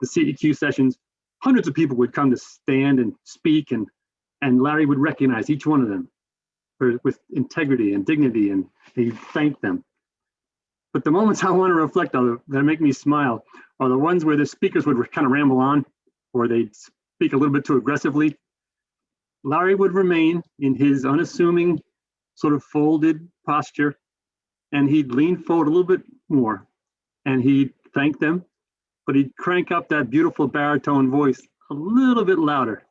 the CEQ sessions. Hundreds of people would come to stand and speak, and Larry would recognize each one of them with integrity and dignity, and he'd thank them. But the moments I want to reflect on that make me smile are the ones where the speakers would kind of ramble on, or they'd speak a little bit too aggressively. Larry would remain in his unassuming, sort of folded posture, and he'd lean forward a little bit more, and he'd thank them, but he'd crank up that beautiful baritone voice a little bit louder,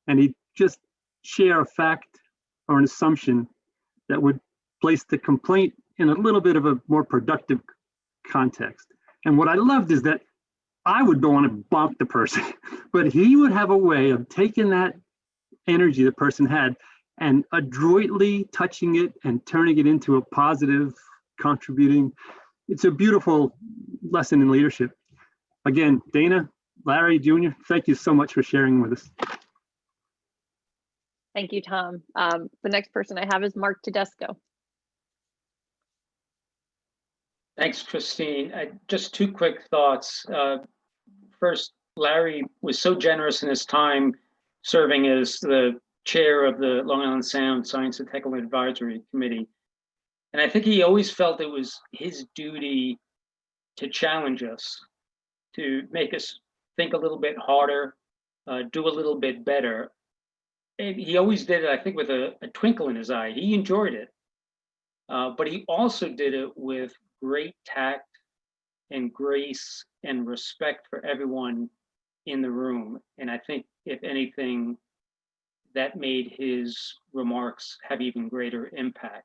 and he'd just share a fact or an assumption that would place the complaint in a little bit of a more productive context. And what I loved is that I would go on and bonk the person, but he would have a way of taking that energy the person had and adroitly touching it and turning it into a positive, contributing. It's a beautiful lesson in leadership. Again, Dana, Larry Jr., thank you so much for sharing with us. Thank you, Tom. The next person I have is Mark Tedesco. Thanks, Christine. Just two quick thoughts. First, Larry was so generous in his time serving as the chair of the Long Island Sound Science and Technical Advisory Committee. And I think he always felt it was his duty to challenge us, to make us think a little bit harder, do a little bit better. And he always did it, I think, with a twinkle in his eye. He enjoyed it. But he also did it with great tact and grace and respect for everyone in the room. And I think, if anything, that made his remarks have even greater impact.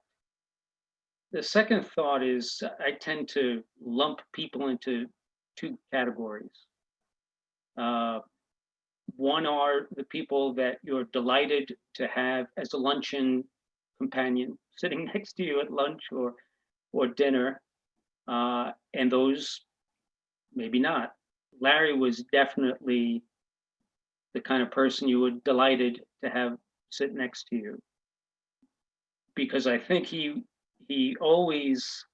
The second thought is I tend to lump people into two categories. One are the people that you're delighted to have as a luncheon companion sitting next to you at lunch or dinner, and those maybe not. Larry was definitely the kind of person you were delighted to have sit next to you. Because I think he always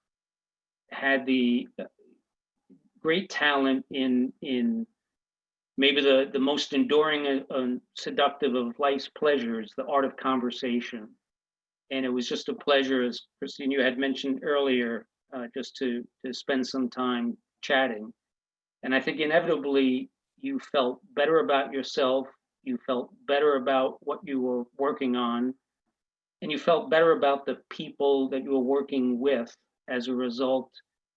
had the great talent in maybe the most enduring and seductive of life's pleasures, the art of conversation. And it was just a pleasure, as Christine, you had mentioned earlier, just to spend some time chatting. And I think inevitably you felt better about yourself, you felt better about what you were working on, and you felt better about the people that you were working with as a result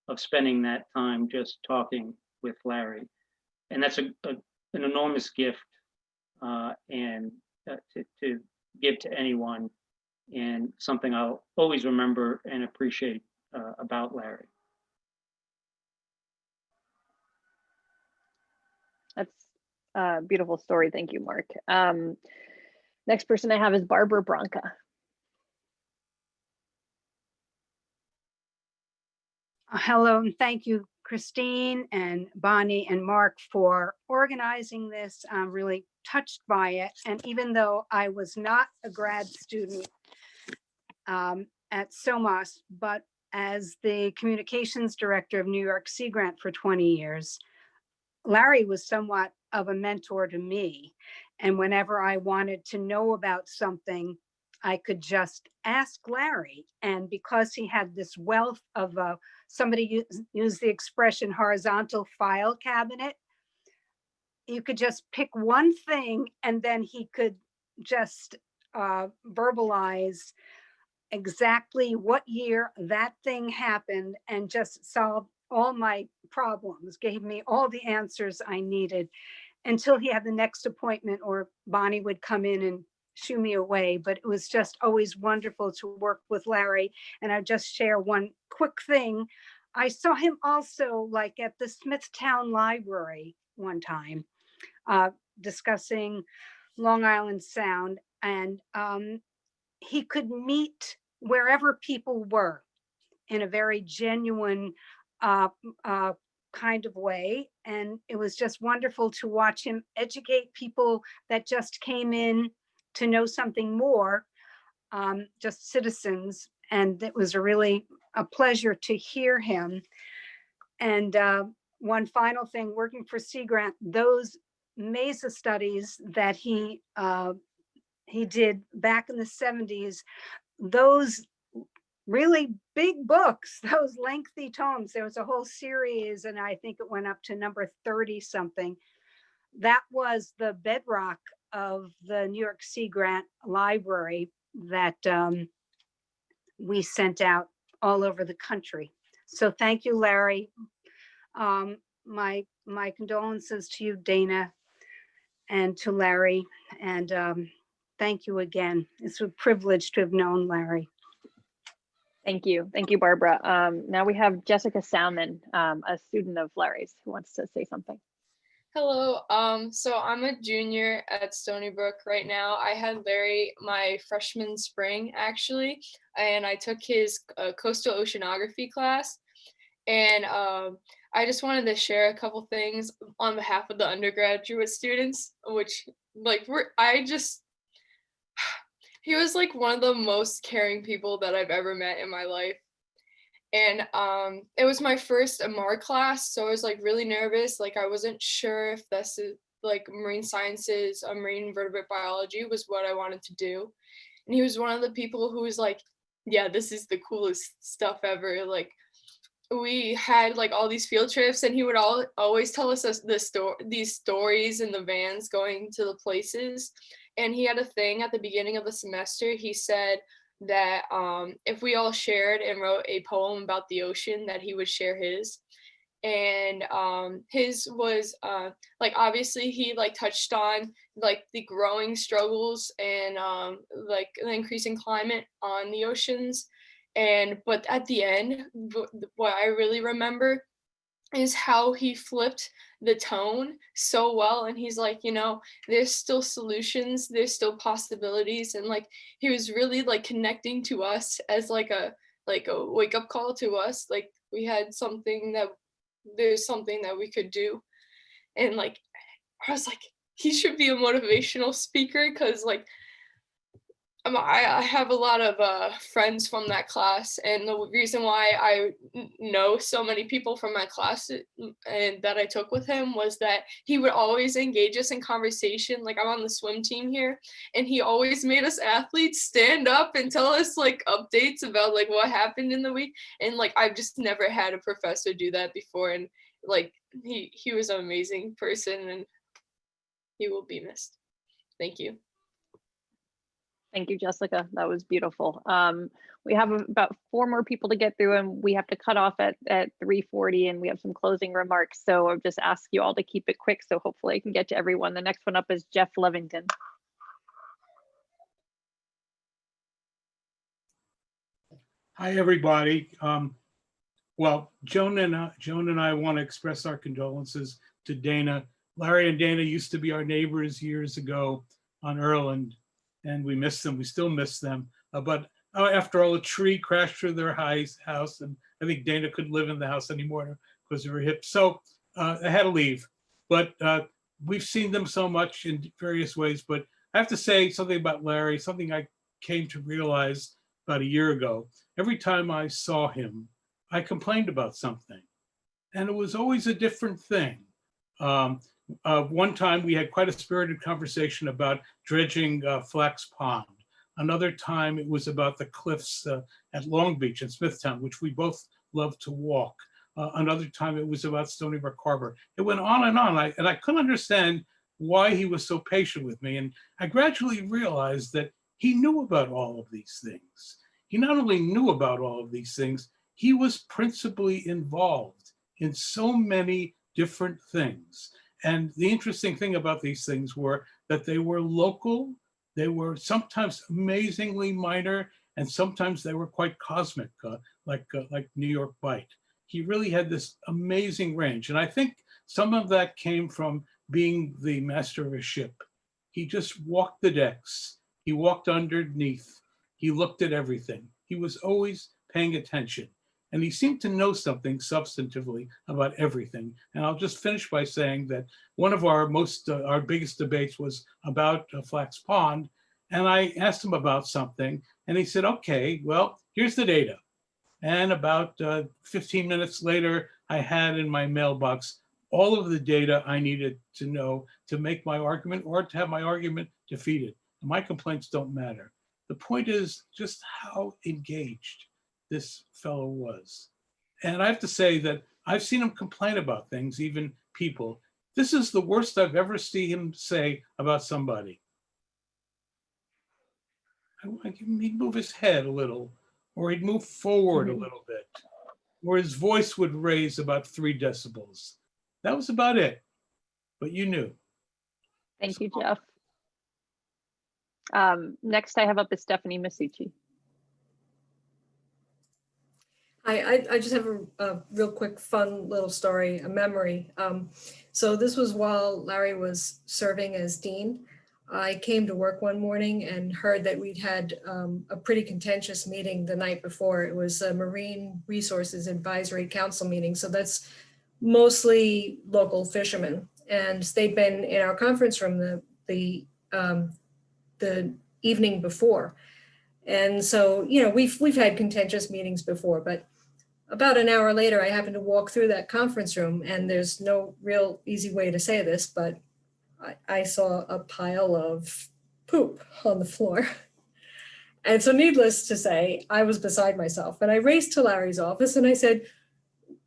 of spending that time just talking with Larry. And that's an enormous gift and to give to anyone, and something I'll always remember and appreciate about Larry. That's a beautiful story. Thank you, Mark. Next person I have is Barbara Branca. Hello, and thank you, Christine and Bonnie and Mark, for organizing this. I'm really touched by it. And even though I was not a grad student at SoMAS, but as the communications director of New York Sea Grant for 20 years, Larry was somewhat of a mentor to me. And whenever I wanted to know about something, I could just ask Larry. And because he had this wealth of somebody used the expression horizontal file cabinet, you could just pick one thing and then he could just verbalize exactly what year that thing happened and just solve all my problems, gave me all the answers I needed until he had the next appointment or Bonnie would come in and shoo me away. But it was just always wonderful to work with Larry. And I just share one quick thing. I saw him also like at the Smithtown Library one time discussing Long Island Sound, and he could meet wherever people were in a very genuine kind of way. And it was just wonderful to watch him educate people that just came in to know something more, just citizens. And it was really a pleasure to hear him. And one final thing, working for Sea Grant, those MESA studies that he did back in the 70s, those really big books, those lengthy tomes, there was a whole series, and I think it went up to number 30 something. That was the bedrock of the New York Sea Grant Library that we sent out all over the country. So thank you, Larry. My condolences to you, Dana, and to Larry, and thank you again. It's a privilege to have known Larry. Thank you, Barbara. Now we have Jessica Salmon, a student of Larry's, who wants to say something. Hello, so I'm a junior at Stony Brook right now. I had Larry my freshman spring actually, and I took his coastal oceanography class. And I just wanted to share a couple things on behalf of the undergraduate students, which like he was like one of the most caring people that I've ever met in my life. And it was my first MR class, so I was like really nervous. Like I wasn't sure if this is like marine sciences, marine invertebrate biology was what I wanted to do. And he was one of the people who was like, yeah, this is the coolest stuff ever. Like we had like all these field trips, and he would always tell us these stories in the vans going to the places. And he had a thing at the beginning of the semester. He said that if we all shared and wrote a poem about the ocean, that he would share his. And his was like obviously he like touched on like the growing struggles and like the increasing climate on the oceans. But at the end, what I really remember is how he flipped the tone so well. And he's like, you know, there's still solutions, there's still possibilities. And like, he was really like connecting to us as like a wake up call to us. Like we had something that there's something that we could do. And like, I was like, he should be a motivational speaker, because like I have a lot of friends from that class, and the reason why I know so many people from my class and that I took with him was that he would always engage us in conversation. Like, I'm on the swim team here, and he always made us athletes stand up and tell us like updates about like what happened in the week. And like, I've just never had a professor do that before, and like he was an amazing person, and he will be missed. Thank you. Thank you, Jessica. That was beautiful. We have about 4 more people to get through, and we have to cut off at 3:40, and we have some closing remarks. So I'll just ask you all to keep it quick, so hopefully I can get to everyone. The next one up is Jeff Levington. Hi, everybody. Well, Joan and I want to express our condolences to Dana. Larry and Dana used to be our neighbors years ago on Erland, and we miss them. We still miss them. But after all, a tree crashed through their house, and I think Dana couldn't live in the house anymore because of her hip. So I had to leave. But we've seen them so much in various ways. But I have to say something about Larry, something I came to realize about a year ago. Every time I saw him, I complained about something, and it was always a different thing. One time we had quite a spirited conversation about dredging Flax Pond. Another time it was about the cliffs at Long Beach and Smithtown, which we both love to walk. Another time it was about Stony Brook Harbor. It went on, and I couldn't understand why he was so patient with me. And I gradually realized that he knew about all of these things. He not only knew about all of these things, he was principally involved in so many different things. And the interesting thing about these things were that they were local, they were sometimes amazingly minor, and sometimes they were quite cosmic, like New York Bight. He really had this amazing range. And I think some of that came from being the master of a ship. He just walked the decks. He walked underneath. He looked at everything. He was always paying attention. And he seemed to know something substantively about everything. And I'll just finish by saying that one of our biggest debates was about Flax Pond. And I asked him about something, and he said, okay, well, here's the data. And about 15 minutes later, I had in my mailbox all of the data I needed to know to make my argument or to have my argument defeated. And my complaints don't matter. The point is just how engaged this fellow was. And I have to say that I've seen him complain about things, even people. This is the worst I've ever seen him say about somebody. He'd move his head a little, or he'd move forward a little bit, or his voice would raise about 3 decibels. That was about it, but you knew. Thank you, Jeff. Next I have up is Stephanie Masucci. I just have a real quick, fun little story, a memory. So this was while Larry was serving as dean. I came to work one morning and heard that we'd had a pretty contentious meeting the night before. It was a Marine Resources Advisory Council meeting. So that's mostly local fishermen. And they'd been in our conference room the evening before. And so, you know, we've had contentious meetings before, but about an hour later, I happened to walk through that conference room, and there's no real easy way to say this, but I saw a pile of poop on the floor. And so needless to say, I was beside myself, and I raced to Larry's office and I said,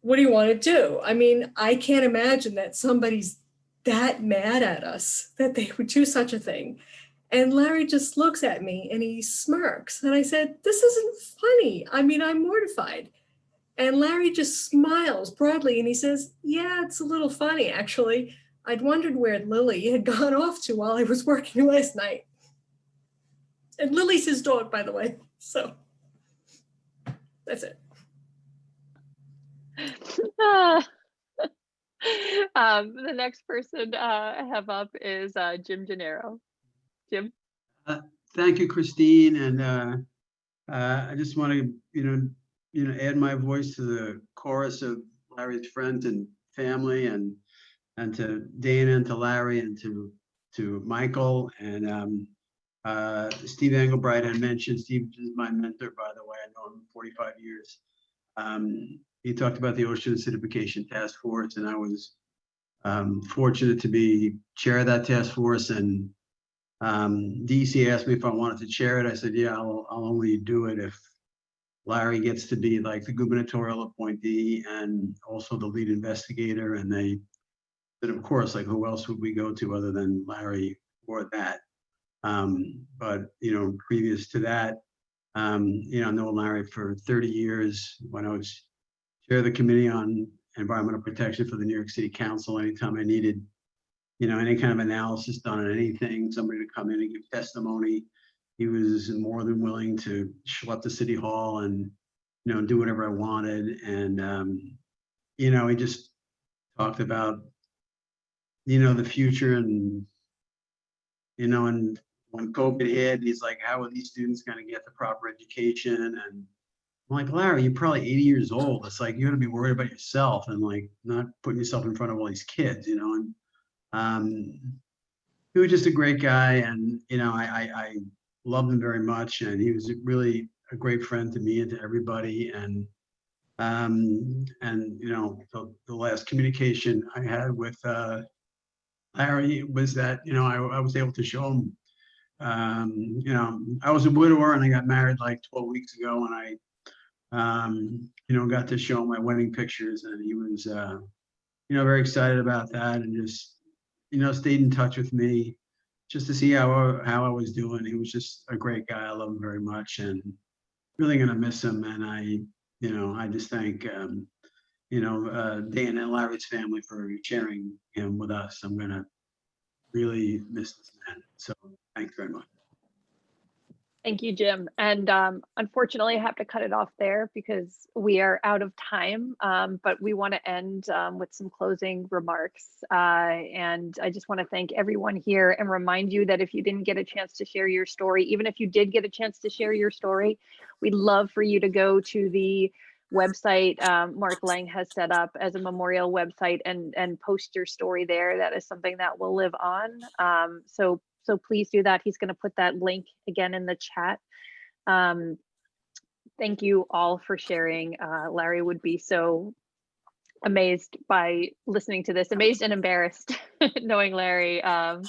what do you want to do? I mean, I can't imagine that somebody's that mad at us that they would do such a thing. And Larry just looks at me and he smirks. And I said, this isn't funny. I mean, I'm mortified. And Larry just smiles broadly and he says, yeah, it's a little funny, actually. I'd wondered where Lily had gone off to while I was working last night. And Lily's his dog, by the way. So that's it. The next person I have up is Jim Gennaro. Jim. Thank you, Christine, and I just want to, add my voice to the chorus of Larry's friends and family, and to Dana and to Larry and to to Michael and Steve Englebright had mentioned. Steve is my mentor, by the way. I know him 45 years. He talked about the Ocean Acidification Task Force, and I was fortunate to be chair of that task force. And DEC asked me if I wanted to chair it. I said, yeah, I'll only do it if Larry gets to be like the gubernatorial appointee and also the lead investigator. And they said, of course, like who else would we go to other than Larry for that? But, you know, previous to that, you know, I know Larry for 30 years when I was chair of the Committee on Environmental Protection for the New York City Council. Anytime I needed, you know, any kind of analysis done on anything, somebody to come in and give testimony, he was more than willing to schlep to City Hall and, you know, do whatever I wanted. And, you know, he just talked about, you know, the future and, you know, and when COVID hit, he's like, how are these students going to get the proper education? And I'm like, Larry, you're probably 80 years old. It's like, you got to be worried about yourself and like not putting yourself in front of all these kids, you know? And he was just a great guy. And, you know, I loved him very much. And he was really a great friend to me and to everybody. And you know, the last communication I had with Larry was that, you know, I was able to show him, you know, I was a widower and I got married like 12 weeks ago, and I, you know, got to show him my wedding pictures, and he was, you know, very excited about that, and just, you know, stayed in touch with me just to see how I was doing. He was just a great guy. I love him very much, and really gonna miss him. And I, you know, I just thank, you know, Dan and Larry's family for sharing him with us. I'm gonna really miss this man. So thanks very much. Thank you, Jim. And unfortunately, I have to cut it off there because we are out of time, but we want to end with some closing remarks. And I just want to thank everyone here and remind you that if you didn't get a chance to share your story, even if you did get a chance to share your story, we'd love for you to go to the website Mark Lang has set up as a memorial website and post your story there. That is something that will live on. So please do that. He's going to put that link again in the chat. Thank you all for sharing. Larry would be so amazed by listening to this, amazed and embarrassed knowing Larry. And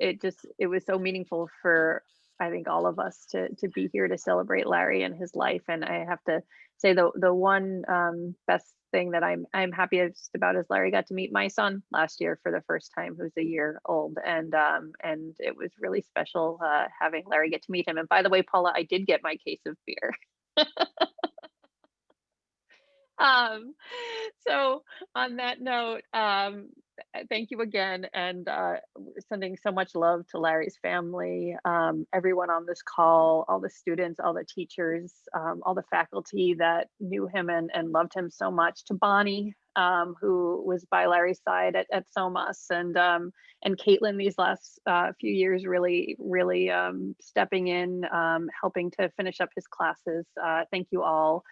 it was so meaningful for, I think, all of us to be here to celebrate Larry and his life. And I have to say the one best thing that I'm happiest about is Larry got to meet my son last year for the first time, who's a year old, and it was really special having Larry get to meet him. And by the way, Paula, I did get my case of beer. So on that note, thank you again, and we're sending so much love to Larry's family, everyone on this call, all the students, all the teachers, all the faculty that knew him and loved him so much, to Bonnie, who was by Larry's side at SoMAS, and Caitlin these last few years, really stepping in, helping to finish up his classes. Thank you all.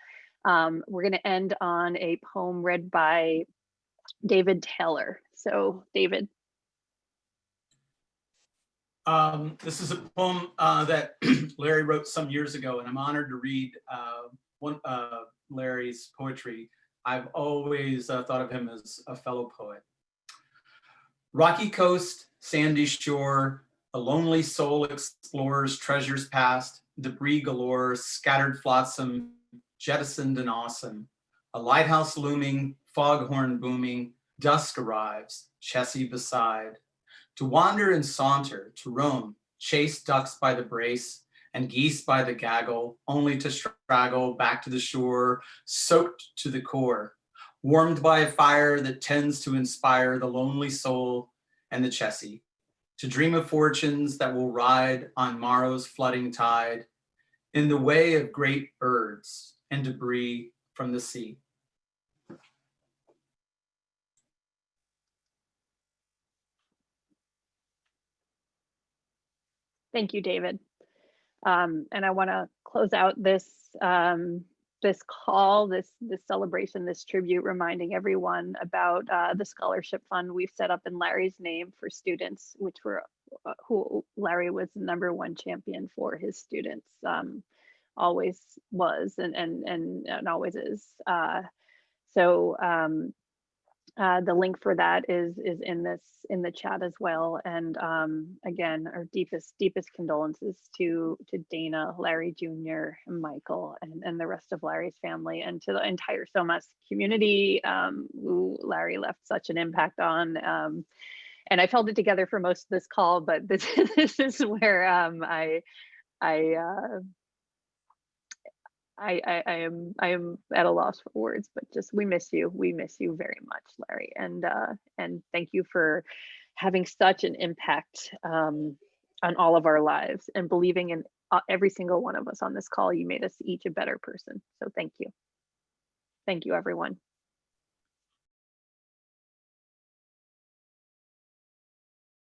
We're going to end on a poem read by David Taylor. So, David. This is a poem that Larry wrote some years ago, and I'm honored to read one Larry's poetry. I've always thought of him as a fellow poet. Rocky coast, sandy shore, a lonely soul explores treasures past, debris galore, scattered flotsam, jettisoned and awesome. A lighthouse looming, foghorn booming, dusk arrives, Chessie beside. To wander and saunter, to roam, chase ducks by the brace and geese by the gaggle, only to straggle back to the shore, soaked to the core, warmed by a fire that tends to inspire the lonely soul and the Chessie, to dream of fortunes that will ride on morrow's flooding tide, in the way of great birds and debris from the sea. Thank you, David. And I want to close out this this call, this celebration, this tribute, reminding everyone about the scholarship fund we've set up in Larry's name for students, which were who Larry was the #1 champion for his students, always was and always is. So the link for that is in the chat as well. And again, our deepest condolences to Dana, Larry Jr., and Michael, and the rest of Larry's family, and to the entire SoMAS community, who Larry left such an impact on. And I've held it together for most of this call, but this is where I am at a loss for words, but just we miss you very much, Larry, and thank you for having such an impact on all of our lives, and believing in every single one of us on this call. You made us each a better person, so thank you everyone.